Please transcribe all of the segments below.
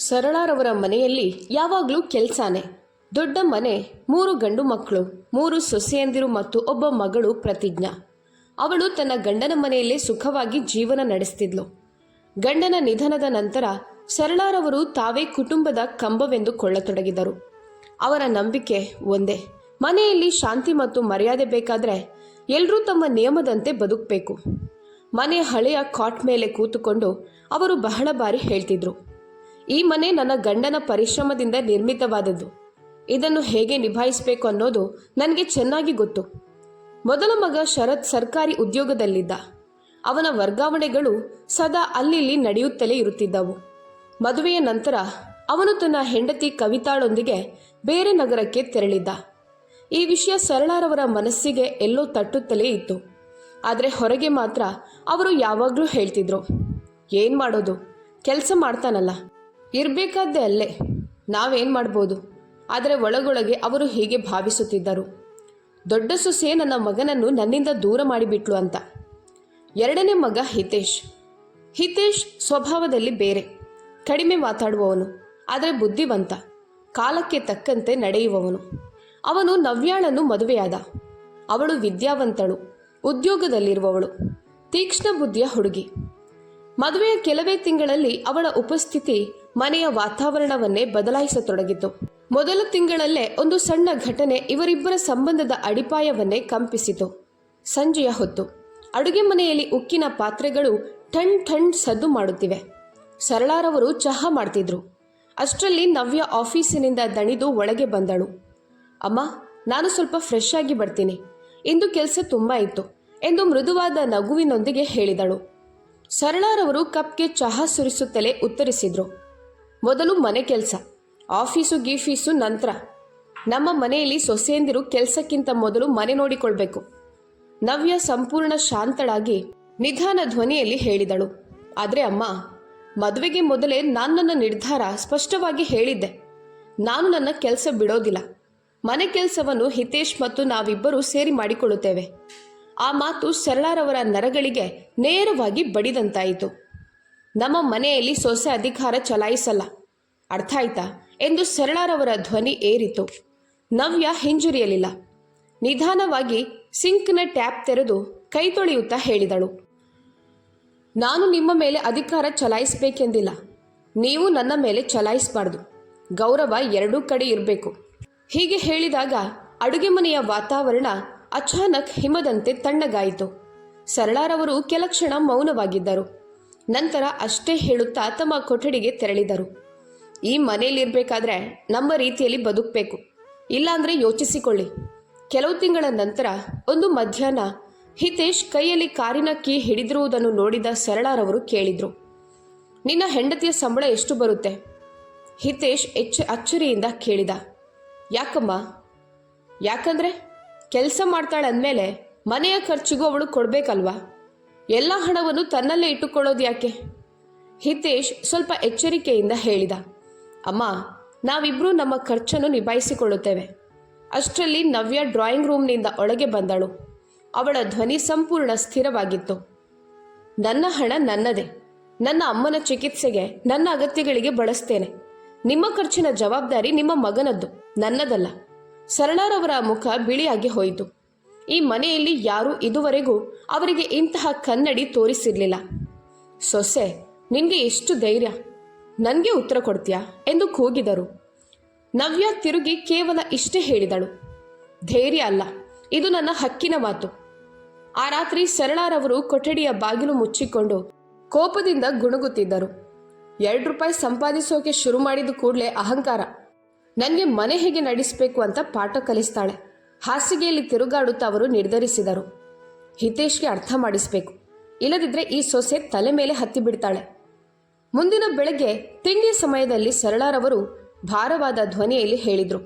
ಸರಳಾರವರ ಮನೆಯಲ್ಲಿ ಯಾವಾಗಲೂ ಕೆಲಸನೇ. ದೊಡ್ಡ ಮನೆ, 3 ಗಂಡು ಮಕ್ಕಳು, 3 ಸೊಸೆಯಂದಿರು ಮತ್ತು ಒಬ್ಬ ಮಗಳು ಪ್ರತಿಜ್ಞಾ. ಅವಳು ತನ್ನ ಗಂಡನ ಮನೆಯಲ್ಲೇ ಸುಖವಾಗಿ ಜೀವನ ನಡೆಸ್ತಿದ್ಲು. ಗಂಡನ ನಿಧನದ ನಂತರ ಸರಳಾರವರು ತಾವೇ ಕುಟುಂಬದ ಕಂಬವೆಂದು ಕೊಳ್ಳತೊಡಗಿದರು. ಅವರ ನಂಬಿಕೆ ಒಂದೇ, ಮನೆಯಲ್ಲಿ ಶಾಂತಿ ಮತ್ತು ಮರ್ಯಾದೆ ಬೇಕಾದರೆ ಎಲ್ಲರೂ ತಮ್ಮ ನಿಯಮದಂತೆ ಬದುಕಬೇಕು. ಮನೆಯ ಹಳೆಯ ಕಾಟ್ ಮೇಲೆ ಕೂತುಕೊಂಡು ಅವರು ಬಹಳ ಬಾರಿ ಹೇಳ್ತಿದ್ರು, ಈ ಮನೆ ನನ್ನ ಗಂಡನ ಪರಿಶ್ರಮದಿಂದ ನಿರ್ಮಿತವಾದದ್ದು. ಇದನ್ನು ಹೇಗೆ ನಿಭಾಯಿಸಬೇಕು ಅನ್ನೋದು ನನಗೆ ಚೆನ್ನಾಗಿ ಗೊತ್ತು. ಮೊದಲ ಮಗ ಶರತ್ ಸರ್ಕಾರಿ ಉದ್ಯೋಗದಲ್ಲಿದ್ದ. ಅವನ ವರ್ಗಾವಣೆಗಳು ಸದಾ ಅಲ್ಲಿ ನಡೆಯುತ್ತಲೇ ಇರುತ್ತಿದ್ದವು. ಮದುವೆಯ ನಂತರ ಅವನು ತನ್ನ ಹೆಂಡತಿ ಕವಿತಾಳೊಂದಿಗೆ ಬೇರೆ ನಗರಕ್ಕೆ ತೆರಳಿದ್ದ. ಈ ವಿಷಯ ಸರಳಾರವರ ಮನಸ್ಸಿಗೆ ಎಲ್ಲೋ ತಟ್ಟುತ್ತಲೇ ಇತ್ತು. ಆದರೆ ಹೊರಗೆ ಮಾತ್ರ ಅವರು ಯಾವಾಗಲೂ ಹೇಳ್ತಿದ್ರು, ಏನು ಮಾಡೋದು, ಕೆಲಸ ಮಾಡ್ತಾನಲ್ಲ, ಇರಬೇಕಾದ್ದೇ ಅಲ್ಲೇ, ನಾವೇನು ಮಾಡ್ಬೋದು. ಆದರೆ ಒಳಗೊಳಗೆ ಅವರು ಹೀಗೆ ಭಾವಿಸುತ್ತಿದ್ದರು, ದೊಡ್ಡ ಸೊಸೆ ನನ್ನ ಮಗನನ್ನು ನನ್ನಿಂದ ದೂರ ಮಾಡಿಬಿಟ್ಲು ಅಂತ. ಎರಡನೇ ಮಗ ಹಿತೇಶ್ ಸ್ವಭಾವದಲ್ಲಿ ಬೇರೆ, ಕಡಿಮೆ ಮಾತಾಡುವವನು, ಆದರೆ ಬುದ್ಧಿವಂತ, ಕಾಲಕ್ಕೆ ತಕ್ಕಂತೆ ನಡೆಯುವವನು. ಅವನು ನವ್ಯಾಳನ್ನು ಮದುವೆಯಾದ. ಅವಳು ವಿದ್ಯಾವಂತಳು, ಉದ್ಯೋಗದಲ್ಲಿರುವವಳು, ತೀಕ್ಷ್ಣ ಬುದ್ಧಿಯ ಹುಡುಗಿ. ಮದುವೆಯ ಕೆಲವೇ ತಿಂಗಳಲ್ಲಿ ಅವಳ ಉಪಸ್ಥಿತಿ ಮನೆಯ ವಾತಾವರಣವನ್ನೇ ಬದಲಾಯಿಸತೊಡಗಿತು. ಮೊದಲ ತಿಂಗಳಲ್ಲೇ ಒಂದು ಸಣ್ಣ ಘಟನೆ ಇವರಿಬ್ಬರ ಸಂಬಂಧದ ಅಡಿಪಾಯವನ್ನೇ ಕಂಪಿಸಿತು. ಸಂಜೆಯ ಹೊತ್ತು ಅಡುಗೆ ಮನೆಯಲ್ಲಿ ಉಕ್ಕಿನ ಪಾತ್ರೆಗಳು ಠಣ್ ಠಣ್ ಸದ್ದು ಮಾಡುತ್ತಿವೆ. ಸರಳಾರವರು ಚಹಾ ಮಾಡ್ತಿದ್ರು. ಅಷ್ಟರಲ್ಲಿ ನವ್ಯ ಆಫೀಸಿನಿಂದ ದಣಿದು ಒಳಗೆ ಬಂದಳು. ಅಮ್ಮ, ನಾನು ಸ್ವಲ್ಪ ಫ್ರೆಶ್ ಆಗಿ ಬರ್ತೀನಿ, ಇಂದು ಕೆಲಸ ತುಂಬ ಇತ್ತು ಎಂದು ಮೃದುವಾದ ನಗುವಿನೊಂದಿಗೆ ಹೇಳಿದಳು. ಸರಳಾರವರು ಕಪ್ಗೆ ಚಹಾ ಸುರಿಸುತ್ತಲೇ ಉತ್ತರಿಸಿದ್ರು, ಮೊದಲು ಮನೆ ಕೆಲಸ, ಆಫೀಸು ಗೀಫೀಸು ನಂತರ. ನಮ್ಮ ಮನೆಯಲ್ಲಿ ಸೊಸೆಯಂದಿರು ಕೆಲಸಕ್ಕಿಂತ ಮೊದಲು ಮನೆ ನೋಡಿಕೊಳ್ಬೇಕು. ನವ್ಯ ಸಂಪೂರ್ಣ ಶಾಂತಳಾಗಿ ನಿಧಾನ ಧ್ವನಿಯಲ್ಲಿ ಹೇಳಿದಳು. ಆದರೆ ಅಮ್ಮ, ಮದುವೆಗೆ ಮೊದಲೇ ನಾನು ನನ್ನ ನಿರ್ಧಾರ ಸ್ಪಷ್ಟವಾಗಿ ಹೇಳಿದ್ದೆ. ನಾನು ನನ್ನ ಕೆಲಸ ಬಿಡೋದಿಲ್ಲ. ಮನೆ ಕೆಲಸವನ್ನು ಹಿತೇಶ್ ಮತ್ತು ನಾವಿಬ್ಬರೂ ಸೇರಿ ಮಾಡಿಕೊಳ್ಳುತ್ತೇವೆ. ಆ ಮಾತು ಸರಳಾರವರ ನರಗಳಿಗೆ ನೇರವಾಗಿ ಬಡಿದಂತಾಯಿತು. ನಮ್ಮ ಮನೆಯಲ್ಲಿ ಸೊಸೆ ಅಧಿಕಾರ ಚಲಾಯಿಸಲ್ಲ, ಅರ್ಥ ಆಯ್ತಾ ಎಂದು ಸರಳಾರವರ ಧ್ವನಿ ಏರಿತು. ನವ್ಯ ಹಿಂಜರಿಯಲಿಲ್ಲ. ನಿಧಾನವಾಗಿ ಸಿಂಕ್ನ ಟ್ಯಾಪ್ ತೆರೆದು ಕೈ ತೊಳೆಯುತ್ತಾ ಹೇಳಿದಳು, ನಾನು ನಿಮ್ಮ ಮೇಲೆ ಅಧಿಕಾರ ಚಲಾಯಿಸಬೇಕೆಂದಿಲ್ಲ, ನೀವು ನನ್ನ ಮೇಲೆ ಚಲಾಯಿಸಬಾರ್ದು. ಗೌರವ ಎರಡೂ ಕಡೆ ಇರಬೇಕು. ಹೀಗೆ ಹೇಳಿದಾಗ ಅಡುಗೆ ಮನೆಯ ವಾತಾವರಣ ಅಚಾನಕ್ ಹಿಮದಂತೆ ತಣ್ಣಗಾಯಿತು. ಸರಳಾರವರು ಕೆಲ ಕ್ಷಣ ಮೌನವಾಗಿದ್ದರು. ನಂತರ ಅಷ್ಟೇ ಹೇಳುತ್ತಾ ತಮ್ಮ ಕೊಠಡಿಗೆ ತೆರಳಿದರು. ಈ ಮನೆಯಲ್ಲಿರಬೇಕಾದ್ರೆ ನಮ್ಮ ರೀತಿಯಲ್ಲಿ ಬದುಕಬೇಕು, ಇಲ್ಲಾಂದರೆ ಯೋಚಿಸಿಕೊಳ್ಳಿ. ಕೆಲವು ತಿಂಗಳ ನಂತರ ಒಂದು ಮಧ್ಯಾಹ್ನ ಹಿತೇಶ್ ಕೈಯಲ್ಲಿ ಕಾರಿನ ಕೀ ಹಿಡಿದಿರುವುದನ್ನು ನೋಡಿದ ಸರಳಾರವರು ಕೇಳಿದರು, ನಿನ್ನ ಹೆಂಡತಿಯ ಸಂಬಳ ಎಷ್ಟು ಬರುತ್ತೆ? ಹಿತೇಶ್ ಅಚ್ಚರಿಯಿಂದ ಕೇಳಿದ. ಯಾಕಮ್ಮ? ಯಾಕಂದರೆ ಕೆಲಸ ಮಾಡ್ತಾಳೆ ಅಂದಮೇಲೆ ಮನೆಯ ಖರ್ಚಿಗೂ ಅವಳು ಕೊಡಬೇಕಲ್ವಾ? ಎಲ್ಲ ಹಣವನ್ನು ತನ್ನಲ್ಲೇ ಇಟ್ಟುಕೊಳ್ಳೋದು ಯಾಕೆ? ಹಿತೇಶ್ ಸ್ವಲ್ಪ ಎಚ್ಚರಿಕೆಯಿಂದ ಹೇಳಿದ. ಅಮ್ಮ, ನಾವಿಬ್ಬರೂ ನಮ್ಮ ಖರ್ಚನ್ನು ನಿಭಾಯಿಸಿಕೊಳ್ಳುತ್ತೇವೆ. ಅಷ್ಟರಲ್ಲಿ ನವ್ಯ ಡ್ರಾಯಿಂಗ್ ರೂಮ್ನಿಂದ ಒಳಗೆ ಬಂದಳು. ಅವಳ ಧ್ವನಿ ಸಂಪೂರ್ಣ ಸ್ಥಿರವಾಗಿತ್ತು. ನನ್ನ ಹಣ ನನ್ನದೇ. ನನ್ನ ಅಮ್ಮನ ಚಿಕಿತ್ಸೆಗೆ, ನನ್ನ ಅಗತ್ಯಗಳಿಗೆ ಬಳಸ್ತೇನೆ. ನಿಮ್ಮ ಖರ್ಚಿನ ಜವಾಬ್ದಾರಿ ನಿಮ್ಮ ಮಗನದ್ದು, ನನ್ನದಲ್ಲ. ಸರಳಾರವರ ಮುಖ ಬಿಳಿಯಾಗಿ ಹೋಯಿತು. ಈ ಮನೆಯಲ್ಲಿ ಯಾರೂ ಇದುವರೆಗೂ ಅವರಿಗೆ ಇಂತಹ ಕನ್ನಡಿ ತೋರಿಸಿರಲಿಲ್ಲ. ಸೊಸೆ, ನಿನಗೆ ಎಷ್ಟು ಧೈರ್ಯ, ನನಗೆ ಉತ್ತರ ಕೊಡ್ತೀಯಾ ಎಂದು ಕೂಗಿದರು. ನವ್ಯ ತಿರುಗಿ ಕೇವಲ ಇಷ್ಟೇ ಹೇಳಿದಳು, ಧೈರ್ಯ ಅಲ್ಲ, ಇದು ನನ್ನ ಹಕ್ಕಿನ ಮಾತು. ಆ ರಾತ್ರಿ ಸರಳಾರವರು ಕೊಠಡಿಯ ಬಾಗಿಲು ಮುಚ್ಚಿಕೊಂಡು ಕೋಪದಿಂದ ಗುಣುಗುತ್ತಿದ್ದರು. 2 ರೂಪಾಯಿ ಸಂಪಾದಿಸೋಕೆ ಶುರು ಮಾಡಿದ ಕೂಡಲೇ ಅಹಂಕಾರ. ನನಗೆ ಮನೆ ಹೇಗೆ ನಡೆಸಬೇಕು ಅಂತ ಪಾಠ ಕಲಿಸ್ತಾಳೆ. ಹಾಸಿಗೆಯಲ್ಲಿ ತಿರುಗಾಡುತ್ತಾ ಅವರು ನಿರ್ಧರಿಸಿದರು. ಹಿತೇಶ್ಗೆ ಅರ್ಥ ಮಾಡಿಸಬೇಕು, ಇಲ್ಲದಿದ್ದರೆ ಈ ಸೊಸೆ ತಲೆ ಮೇಲೆ ಹತ್ತಿ ಬಿಡ್ತಾಳೆ. ಮುಂದಿನ ಬೆಳಗ್ಗೆ ತಿಂಡಿಯ ಸಮಯದಲ್ಲಿ ಸರಳಾರವರು ಭಾರವಾದ ಧ್ವನಿಯಲ್ಲಿ ಹೇಳಿದರು,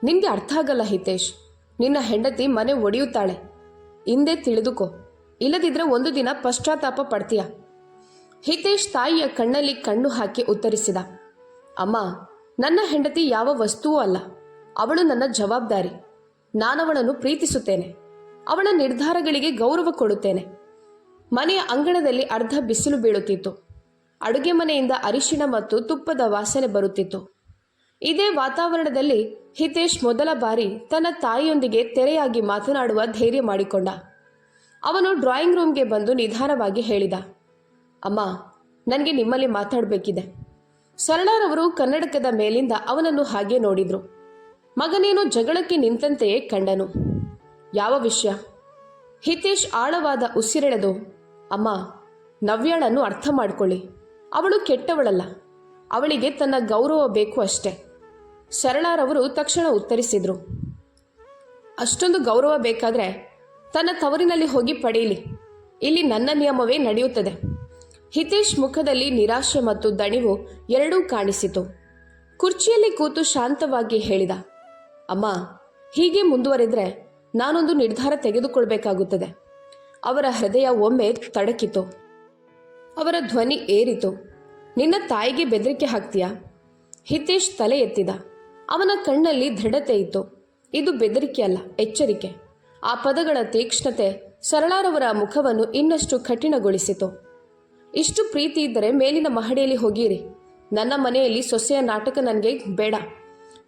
ನಿನಗೆ ಅರ್ಥ ಆಗಲ್ಲ ಹಿತೇಶ್, ನಿನ್ನ ಹೆಂಡತಿ ಮನೆ ಒಡೆಯುತ್ತಾಳೆ. ಹಿಂದೆ ತಿಳಿದುಕೋ, ಇಲ್ಲದಿದ್ದರೆ ಒಂದು ದಿನ ಪಶ್ಚಾತ್ತಾಪ ಪಡ್ತೀಯ. ಹಿತೇಶ್ ತಾಯಿಯ ಕಣ್ಣಲ್ಲಿ ಕಣ್ಣು ಹಾಕಿ ಉತ್ತರಿಸಿದ. ಅಮ್ಮ, ನನ್ನ ಹೆಂಡತಿ ಯಾವ ವಸ್ತುವೂ ಅಲ್ಲ, ಅವಳು ನನ್ನ ಜವಾಬ್ದಾರಿ. ನಾನವಳನ್ನು ಪ್ರೀತಿಸುತ್ತೇನೆ, ಅವಳ ನಿರ್ಧಾರಗಳಿಗೆ ಗೌರವ ಕೊಡುತ್ತೇನೆ. ಮನೆಯ ಅಂಗಣದಲ್ಲಿ ಅರ್ಧ ಬಿಸಿಲು ಬೀಳುತ್ತಿತ್ತು. ಅಡುಗೆ ಮನೆಯಿಂದ ಅರಿಶಿಣ ಮತ್ತು ತುಪ್ಪದ ವಾಸನೆ ಬರುತ್ತಿತ್ತು. ಇದೇ ವಾತಾವರಣದಲ್ಲಿ ಹಿತೇಶ್ ಮೊದಲ ಬಾರಿ ತನ್ನ ತಾಯಿಯೊಂದಿಗೆ ತೆರೆಯಾಗಿ ಮಾತನಾಡುವ ಧೈರ್ಯ ಮಾಡಿಕೊಂಡ. ಅವನು ಡ್ರಾಯಿಂಗ್ ರೂಮ್ಗೆ ಬಂದು ನಿಧಾನವಾಗಿ ಹೇಳಿದ, ಅಮ್ಮ, ನನಗೆ ನಿಮ್ಮಲ್ಲಿ ಮಾತಾಡಬೇಕಿದೆ. ಸರಳಾರವರು ಕನ್ನಡಕದ ಮೇಲಿಂದ ಅವನನ್ನು ಹಾಗೆ ನೋಡಿದ್ರು. ಮಗನೇನೋ ಜಗಳಕ್ಕೆ ನಿಂತಂತೆಯೇ ಕಂಡನು. ಯಾವ ವಿಷಯ? ಹಿತೇಶ್ ಆಳವಾದ ಉಸಿರೆಳೆದು, ಅಮ್ಮ, ನವ್ಯಾಳನ್ನು ಅರ್ಥ ಮಾಡ್ಕೊಳ್ಳಿ. ಅವಳು ಕೆಟ್ಟವಳಲ್ಲ, ಅವಳಿಗೆ ತನ್ನ ಗೌರವ ಬೇಕು ಅಷ್ಟೆ. ಸರಳಾರವರು ತಕ್ಷಣ ಉತ್ತರಿಸಿದರು, ಅಷ್ಟೊಂದು ಗೌರವ ಬೇಕಾದರೆ ತನ್ನ ತವರಿನಲ್ಲಿ ಹೋಗಿ ಪಡೆಯಲಿ. ಇಲ್ಲಿ ನನ್ನ ನಿಯಮವೇ ನಡೆಯುತ್ತದೆ. ಹಿತೇಶ್ ಮುಖದಲ್ಲಿ ನಿರಾಶೆ ಮತ್ತು ದಣಿವು ಎರಡೂ ಕಾಣಿಸಿತು. ಕುರ್ಚಿಯಲ್ಲಿ ಕೂತು ಶಾಂತವಾಗಿ ಹೇಳಿದ, ಅಮ್ಮ, ಹೀಗೆ ಮುಂದುವರೆದರೆ ನಾನೊಂದು ನಿರ್ಧಾರ ತೆಗೆದುಕೊಳ್ಬೇಕಾಗುತ್ತದೆ. ಅವರ ಹೃದಯ ಒಮ್ಮೆ ತಡಕಿತು. ಅವರ ಧ್ವನಿ ಏರಿತು. ನಿನ್ನ ತಾಯಿಗೆ ಬೆದರಿಕೆ ಹಾಕ್ತೀಯಾ? ಹಿತೇಶ್ ತಲೆ ಎತ್ತಿದ. ಅವನ ಕಣ್ಣಲ್ಲಿ ದೃಢತೆ ಇತ್ತು. ಇದು ಬೆದರಿಕೆ ಅಲ್ಲ, ಎಚ್ಚರಿಕೆ. ಆ ಪದಗಳ ತೀಕ್ಷ್ಣತೆ ಸರಳಾರವರ ಮುಖವನ್ನು ಇನ್ನಷ್ಟು ಕಠಿಣಗೊಳಿಸಿತು. ಇಷ್ಟು ಪ್ರೀತಿ ಇದ್ದರೆ ಮೇಲಿನ ಮಹಡಿಯಲ್ಲಿ ಹೋಗಿರಿ. ನನ್ನ ಮನೆಯಲ್ಲಿ ಸೊಸೆಯ ನಾಟಕ ನನಗೆ ಬೇಡ.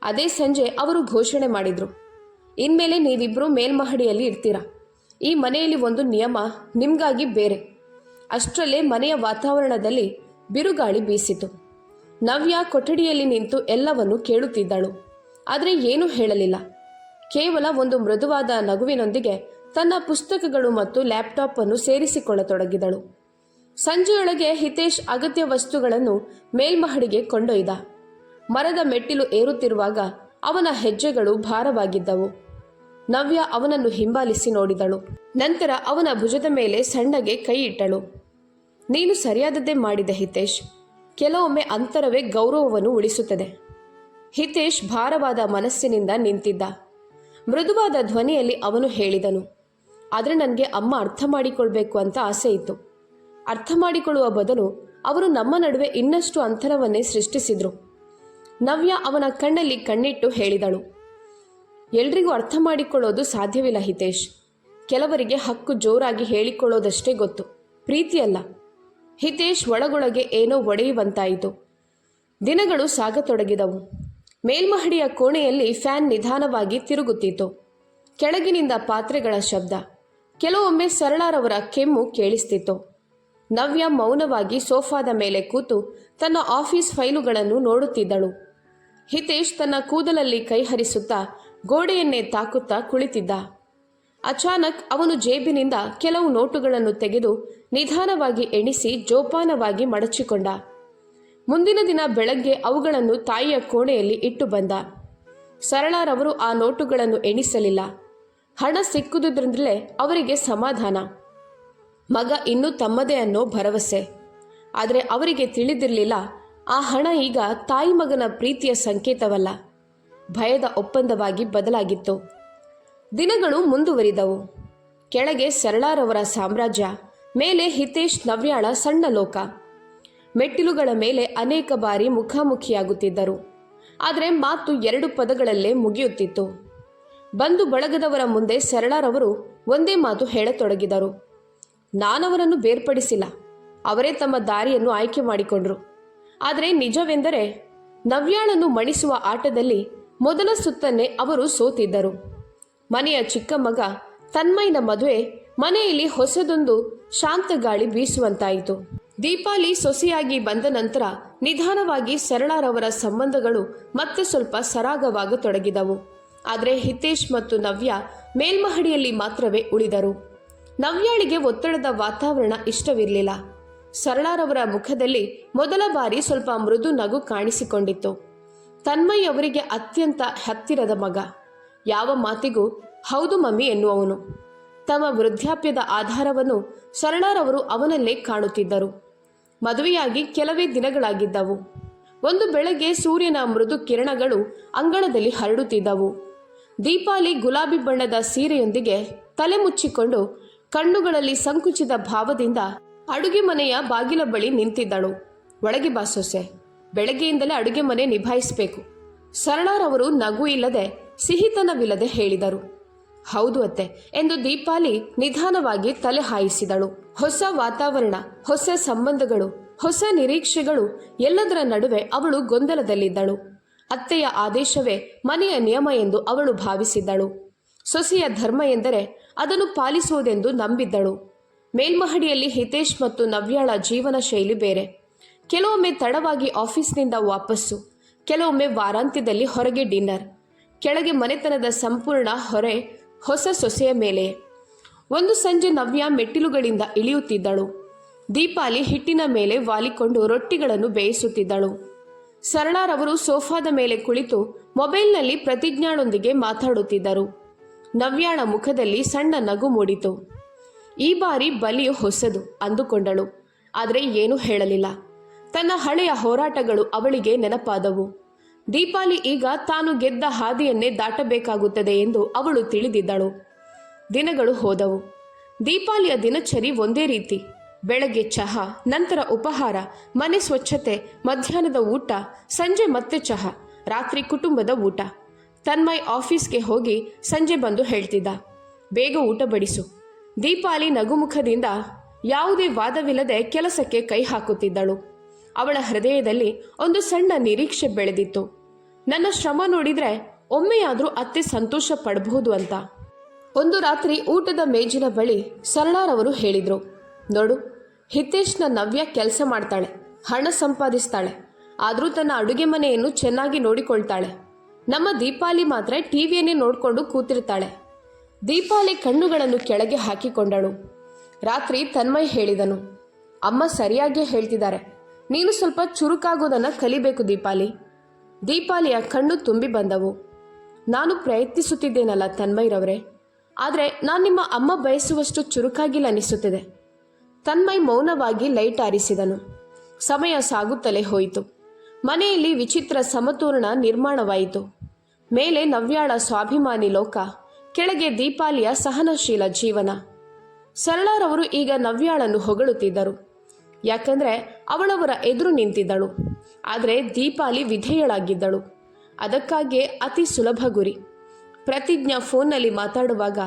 ಅದೇ ಸಂಜೆ ಅವರು ಘೋಷಣೆ ಮಾಡಿದರು, ಇನ್ಮೇಲೆ ನೀವಿಬ್ಬರು ಮೇಲ್ಮಹಡಿಯಲ್ಲಿ ಇರ್ತೀರಾ. ಈ ಮನೆಯಲ್ಲಿ ಒಂದು ನಿಯಮ ನಿಮಗಾಗಿ ಬೇರೆ. ಅಷ್ಟರಲ್ಲೇ ಮನೆಯ ವಾತಾವರಣದಲ್ಲಿ ಬಿರುಗಾಳಿ ಬೀಸಿತು. ನವ್ಯ ಕೊಠಡಿಯಲ್ಲಿ ನಿಂತು ಎಲ್ಲವನ್ನೂ ಕೇಳುತ್ತಿದ್ದಳು. ಆದರೆ ಏನೂ ಹೇಳಲಿಲ್ಲ. ಕೇವಲ ಒಂದು ಮೃದುವಾದ ನಗುವಿನೊಂದಿಗೆ ತನ್ನ ಪುಸ್ತಕಗಳು ಮತ್ತು ಲ್ಯಾಪ್ಟಾಪ್ ಅನ್ನು ಸೇರಿಸಿಕೊಳ್ಳತೊಡಗಿದಳು. ಸಂಜೆಯೊಳಗೆ ಹಿತೇಶ್ ಅಗತ್ಯ ವಸ್ತುಗಳನ್ನು ಮೇಲ್ಮಹಡಿಗೆ ಕೊಂಡೊಯ್ದ. ಮರದ ಮೆಟ್ಟಿಲು ಏರುತ್ತಿರುವಾಗ ಅವನ ಹೆಜ್ಜೆಗಳು ಭಾರವಾಗಿದ್ದವು. ನವ್ಯ ಅವನನ್ನು ಹಿಂಬಾಲಿಸಿ ನೋಡಿದಳು. ನಂತರ ಅವನ ಭುಜದ ಮೇಲೆ ಸಣ್ಣಗೆ ಕೈ ಇಟ್ಟಳು. ನೀನು ಸರಿಯಾದದ್ದೇ ಮಾಡಿದೆ ಹಿತೇಶ್. ಕೆಲವೊಮ್ಮೆ ಅಂತರವೇ ಗೌರವವನ್ನು ಉಳಿಸುತ್ತದೆ. ಹಿತೇಶ್ ಭಾರವಾದ ಮನಸ್ಸಿನಿಂದ ನಿಂತಿದ್ದ. ಮೃದುವಾದ ಧ್ವನಿಯಲ್ಲಿ ಅವನು ಹೇಳಿದನು, ಆದರೆ ನನಗೆ ಅಮ್ಮ ಅರ್ಥ ಮಾಡಿಕೊಳ್ಬೇಕು ಅಂತ ಆಸೆ ಇತ್ತು. ಅರ್ಥ ಮಾಡಿಕೊಳ್ಳುವ ಬದಲು ಅವರು ನಮ್ಮ ನಡುವೆ ಇನ್ನಷ್ಟು ಅಂತರವನ್ನೇ ಸೃಷ್ಟಿಸಿದ್ರು. ನವ್ಯ ಅವನ ಕಣ್ಣಲ್ಲಿ ಕಣ್ಣಿಟ್ಟು ಹೇಳಿದಳು, ಎಲ್ರಿಗೂ ಅರ್ಥ ಮಾಡಿಕೊಳ್ಳೋದು ಸಾಧ್ಯವಿಲ್ಲ ಹಿತೇಶ್. ಕೆಲವರಿಗೆ ಹಕ್ಕು ಜೋರಾಗಿ ಹೇಳಿಕೊಳ್ಳೋದಷ್ಟೇ ಗೊತ್ತು, ಪ್ರೀತಿಯಲ್ಲ. ಹಿತೇಶ್ ಒಳಗೊಳಗೆ ಏನೋ ಒಡೆಯುವಂತಾಯಿತು. ದಿನಗಳು ಸಾಗತೊಡಗಿದವು. ಮೇಲ್ಮಹಡಿಯ ಕೋಣೆಯಲ್ಲಿ ಫ್ಯಾನ್ ನಿಧಾನವಾಗಿ ತಿರುಗುತ್ತಿತ್ತು. ಕೆಳಗಿನಿಂದ ಪಾತ್ರೆಗಳ ಶಬ್ದ. ಕೆಲವೊಮ್ಮೆ ಸರಳಾರವರ ಕೆಮ್ಮು ಕೇಳಿಸ್ತಿತ್ತು. ನವ್ಯ ಮೌನವಾಗಿ ಸೋಫಾದ ಮೇಲೆ ಕೂತು ತನ್ನ ಆಫೀಸ್ ಫೈಲುಗಳನ್ನು ನೋಡುತ್ತಿದ್ದಳು. ಹಿತೇಶ್ ತನ್ನ ಕೂದಲಲ್ಲಿ ಕೈ ಹರಿಸುತ್ತಾ ಗೋಡೆಯನ್ನೇ ತಾಕುತ್ತಾ ಕುಳಿತಿದ್ದ. ಅಚಾನಕ್ ಅವನು ಜೇಬಿನಿಂದ ಕೆಲವು ನೋಟುಗಳನ್ನು ತೆಗೆದು ನಿಧಾನವಾಗಿ ಎಣಿಸಿ ಜೋಪಾನವಾಗಿ ಮಡಚಿಕೊಂಡ. ಮುಂದಿನ ದಿನ ಬೆಳಗ್ಗೆ ಅವುಗಳನ್ನು ತಾಯಿಯ ಕೋಣೆಯಲ್ಲಿ ಇಟ್ಟು ಬಂದ. ಸರಳಾರವರು ಆ ನೋಟುಗಳನ್ನು ಎಣಿಸಲಿಲ್ಲ. ಹಣ ಸಿಕ್ಕುವುದರಿಂದಲೇ ಅವರಿಗೆ ಸಮಾಧಾನ. ಮಗ ಇನ್ನೂ ತಮ್ಮದೇ ಅನ್ನೋ ಭರವಸೆ. ಆದರೆ ಅವರಿಗೆ ತಿಳಿದಿರಲಿಲ್ಲ, ಆ ಹಣ ಈಗ ತಾಯಿ ಮಗನ ಪ್ರೀತಿಯ ಸಂಕೇತವಲ್ಲ, ಭಯದ ಒಪ್ಪಂದವಾಗಿ ಬದಲಾಗಿತ್ತು. ದಿನಗಳು ಮುಂದುವರಿದವು. ಕೆಳಗೆ ಸರಳಾರವರ ಸಾಮ್ರಾಜ್ಯ, ಮೇಲೆ ಹಿತೇಶ್ ನವ್ಯಾಳ ಸಣ್ಣ ಲೋಕ. ಮೆಟ್ಟಿಲುಗಳ ಮೇಲೆ ಅನೇಕ ಬಾರಿ ಮುಖಾಮುಖಿಯಾಗುತ್ತಿದ್ದರು. ಆದರೆ ಮಾತು 2 ಪದಗಳಲ್ಲೇ ಮುಗಿಯುತ್ತಿತ್ತು. ಬಂಧು ಬಳಗದವರ ಮುಂದೆ ಸರಳಾರವರು ಒಂದೇ ಮಾತು ಹೇಳತೊಡಗಿದರು, ನಾನವರನ್ನು ಬೇರ್ಪಡಿಸಿಲ್ಲ, ಅವರೇ ತಮ್ಮ ದಾರಿಯನ್ನು ಆಯ್ಕೆ ಮಾಡಿಕೊಂಡ್ರು. ಆದರೆ ನಿಜವೆಂದರೆ ನವ್ಯಾಳನ್ನು ಮಣಿಸುವ ಆಟದಲ್ಲಿ ಮೊದಲ ಸುತ್ತನ್ನೇ ಅವರು ಸೋತಿದ್ದರು. ಮನೆಯ ಚಿಕ್ಕ ಮಗ ತನ್ಮಯ್ಯನ ಮದುವೆ ಮನೆಯಲ್ಲಿ ಹೊಸದೊಂದು ಶಾಂತ ಗಾಳಿ ಬೀಸುವಂತಾಯಿತು. ದೀಪಾಲಿ ಸೊಸೆಯಾಗಿ ಬಂದ ನಂತರ ನಿಧಾನವಾಗಿ ಸರಳಾರವರ ಸಂಬಂಧಗಳು ಮತ್ತೆ ಸ್ವಲ್ಪ ಸರಾಗವಾಗತೊಡಗಿದವು. ಆದರೆ ಹಿತೇಶ್ ಮತ್ತು ನವ್ಯ ಮೇಲ್ಮಹಡಿಯಲ್ಲಿ ಮಾತ್ರವೇ ಉಳಿದರು. ನವ್ಯಾಳಿಗೆ ಒತ್ತಡದ ವಾತಾವರಣ ಇಷ್ಟವಿರಲಿಲ್ಲ. ಸರಳಾರವರ ಮುಖದಲ್ಲಿ ಮೊದಲ ಬಾರಿ ಸ್ವಲ್ಪ ಮೃದು ನಗು ಕಾಣಿಸಿಕೊಂಡಿತ್ತು. ತನ್ಮಯ್ ಅವರಿಗೆ ಅತ್ಯಂತ ಹತ್ತಿರದ ಮಗ. ಯಾವ ಮಾತಿಗೂ ಹೌದು ಮಮ್ಮಿ ಎನ್ನುವವನು. ತಮ್ಮ ವೃದ್ಧಾಪ್ಯದ ಆಧಾರವನ್ನು ಸರಳಾರವರು ಅವನಲ್ಲೇ ಕಾಣುತ್ತಿದ್ದರು. ಮದುವೆಯಾಗಿ ಕೆಲವೇ ದಿನಗಳಾಗಿದ್ದವು. ಒಂದು ಬೆಳಗ್ಗೆ ಸೂರ್ಯನ ಮೃದು ಕಿರಣಗಳು ಅಂಗಳದಲ್ಲಿ ಹರಡುತ್ತಿದ್ದವು. ದೀಪಾಲಿ ಗುಲಾಬಿ ಬಣ್ಣದ ಸೀರೆಯೊಂದಿಗೆ ತಲೆ ಮುಚ್ಚಿಕೊಂಡು ಕಣ್ಣುಗಳಲ್ಲಿ ಸಂಕುಚಿತ ಭಾವದಿಂದ ಅಡುಗೆ ಮನೆಯ ಬಾಗಿಲ ಬಳಿ ನಿಂತಿದ್ದಳು. ಒಳಗೆ ಬಾ ಸೊಸೆ, ಬೆಳಗ್ಗೆಯಿಂದಲೇ ಅಡುಗೆ ಮನೆ ನಿಭಾಯಿಸಬೇಕು. ಸರಳಾರವರು ನಗು ಇಲ್ಲದೆ ಸಿಹಿತನವಿಲ್ಲದೆ ಹೇಳಿದರು. ಹೌದು ಅತ್ತೆ ಎಂದು ದೀಪಾಲಿ ನಿಧಾನವಾಗಿ ತಲೆ ಹಾಯಿಸಿದಳು. ಹೊಸ ವಾತಾವರಣ, ಹೊಸ ಸಂಬಂಧಗಳು, ಹೊಸ ನಿರೀಕ್ಷೆಗಳು ಎಲ್ಲದರ ನಡುವೆ ಅವಳು ಗೊಂದಲದಲ್ಲಿದ್ದಳು. ಅತ್ತೆಯ ಆದೇಶವೇ ಮನೆಯ ನಿಯಮ ಎಂದು ಅವಳು ಭಾವಿಸಿದ್ದಳು. ಸೊಸೆಯ ಧರ್ಮ ಎಂದರೆ ಅದನ್ನು ಪಾಲಿಸುವುದೆಂದು ನಂಬಿದ್ದಳು. ಮೇಲ್ಮಹಡಿಯಲ್ಲಿ ಹಿತೇಶ್ ಮತ್ತು ನವ್ಯಾಳ ಜೀವನ ಶೈಲಿ ಬೇರೆ. ಕೆಲವೊಮ್ಮೆ ತಡವಾಗಿ ಆಫೀಸ್ನಿಂದ ವಾಪಸ್ಸು, ಕೆಲವೊಮ್ಮೆ ವಾರಾಂತ್ಯದಲ್ಲಿ ಹೊರಗೆ ಡಿನ್ನರ್. ಕೆಳಗೆ ಮನೆತನದ ಸಂಪೂರ್ಣ ಹೊರೆ ಹೊಸ ಸೊಸೆಯ ಮೇಲೆ. ಒಂದು ಸಂಜೆ ನವ್ಯ ಮೆಟ್ಟಿಲುಗಳಿಂದ ಇಳಿಯುತ್ತಿದ್ದಳು. ದೀಪಾಲಿ ಹಿಟ್ಟಿನ ಮೇಲೆ ವಾಲಿಕೊಂಡು ರೊಟ್ಟಿಗಳನ್ನು ಬೇಯಿಸುತ್ತಿದ್ದಳು. ಸರಳಾರವರು ಸೋಫಾದ ಮೇಲೆ ಕುಳಿತು ಮೊಬೈಲ್ನಲ್ಲಿ ಪ್ರತಿಜ್ಞಾಳೊಂದಿಗೆ ಮಾತಾಡುತ್ತಿದ್ದರು. ನವ್ಯಾಳ ಮುಖದಲ್ಲಿ ಸಣ್ಣ ನಗು ಮೂಡಿತು. ಈ ಬಾರಿ ಬಲಿಯು ಹೊಸದು ಅಂದುಕೊಂಡಳು. ಆದರೆ ಏನೂ ಹೇಳಲಿಲ್ಲ. ತನ್ನ ಹಳೆಯ ಹೋರಾಟಗಳು ಅವಳಿಗೆ ನೆನಪಾದವು. ದೀಪಾಲಿ ಈಗ ತಾನು ಗೆದ್ದ ಹಾದಿಯನ್ನೇ ದಾಟಬೇಕಾಗುತ್ತದೆ ಎಂದು ಅವಳು ತಿಳಿದಿದ್ದಳು. ದಿನಗಳು ಹೋದವು. ದೀಪಾಲಿಯ ದಿನಚರಿ ಒಂದೇ ರೀತಿ. ಬೆಳಗ್ಗೆ ಚಹಾ, ನಂತರ ಉಪಹಾರ, ಮನೆ ಸ್ವಚ್ಛತೆ, ಮಧ್ಯಾಹ್ನದ ಊಟ, ಸಂಜೆ ಮತ್ತೆ ಚಹಾ, ರಾತ್ರಿ ಕುಟುಂಬದ ಊಟ. ತನ್ಮಯ್ ಆಫೀಸ್ಗೆ ಹೋಗಿ ಸಂಜೆ ಬಂದು ಹೇಳ್ತಿದ್ದ, ಬೇಗ ಊಟ ಬಡಿಸು. ದೀಪಾಲಿ ನಗುಮುಖದಿಂದ ಯಾವುದೇ ವಾದವಿಲ್ಲದೆ ಕೆಲಸಕ್ಕೆ ಕೈ ಹಾಕುತ್ತಿದ್ದಳು. ಅವಳ ಹೃದಯದಲ್ಲಿ ಒಂದು ಸಣ್ಣ ನಿರೀಕ್ಷೆ ಬೆಳೆದಿತ್ತು. ನನ್ನ ಶ್ರಮ ನೋಡಿದ್ರೆ ಒಮ್ಮೆಯಾದರೂ ಅತ್ತೆ ಸಂತೋಷ ಪಡಬಹುದು ಅಂತ. ಒಂದು ರಾತ್ರಿ ಊಟದ ಮೇಜಿನ ಬಳಿ ಸರಳಾರವರು ಹೇಳಿದರು, ನೋಡು, ಹಿತೇಶ್ನ ನವ್ಯ ಕೆಲಸ ಮಾಡ್ತಾಳೆ, ಹಣ ಸಂಪಾದಿಸ್ತಾಳೆ, ಆದರೂ ತನ್ನ ಅಡುಗೆ ಮನೆಯನ್ನು ಚೆನ್ನಾಗಿ ನೋಡಿಕೊಳ್ತಾಳೆ. ನಮ್ಮ ದೀಪಾಲಿ ಮಾತ್ರ ಟಿವಿಯನ್ನೇ ನೋಡಿಕೊಂಡು ಕೂತಿರ್ತಾಳೆ. ದೀಪಾಲಿ ಕಣ್ಣುಗಳನ್ನು ಕೆಳಗೆ ಹಾಕಿಕೊಂಡಳು. ರಾತ್ರಿ ತನ್ಮಯ್ ಹೇಳಿದನು, ಅಮ್ಮ ಸರಿಯಾಗಿಯೇ ಹೇಳ್ತಿದ್ದಾರೆ, ನೀನು ಸ್ವಲ್ಪ ಚುರುಕಾಗೋದನ್ನು ಕಲಿಬೇಕು ದೀಪಾಲಿ. ದೀಪಾಲಿಯ ಕಣ್ಣು ತುಂಬಿ ಬಂದವು. ನಾನು ಪ್ರಯತ್ನಿಸುತ್ತಿದ್ದೇನಲ್ಲ ತನ್ಮಯ್ರವರೇ, ಆದರೆ ನಾನು ನಿಮ್ಮ ಅಮ್ಮ ಬಯಸುವಷ್ಟು ಚುರುಕಾಗಿಲ್ಲ ಅನಿಸುತ್ತಿದೆ. ತನ್ಮಯ್ ಮೌನವಾಗಿ ಲೈಟ್ ಆರಿಸಿದನು. ಸಮಯ ಸಾಗುತ್ತಲೇ ಹೋಯಿತು. ಮನೆಯಲ್ಲಿ ವಿಚಿತ್ರ ಸಮತೋಲನ ನಿರ್ಮಾಣವಾಯಿತು. ಮೇಲೆ ನವ್ಯಾಳ ಸ್ವಾಭಿಮಾನಿ ಲೋಕ, ಕೆಳಗೆ ದೀಪಾಲಿಯ ಸಹನಶೀಲ ಜೀವನ. ಸರಳಾರವರು ಈಗ ನವ್ಯಾಳನ್ನು ಹೊಗಳುತ್ತಿದ್ದರು. ಯಾಕಂದರೆ ಅವಳವರ ಎದುರು ನಿಂತಿದ್ದಳು. ಆದರೆ ದೀಪಾಲಿ ವಿಧೇಯಳಾಗಿದ್ದಳು. ಅದಕ್ಕಾಗಿಯೇ ಅತಿ ಸುಲಭ ಗುರಿ. ಪ್ರತಿಜ್ಞಾ ಫೋನ್ನಲ್ಲಿ ಮಾತಾಡುವಾಗ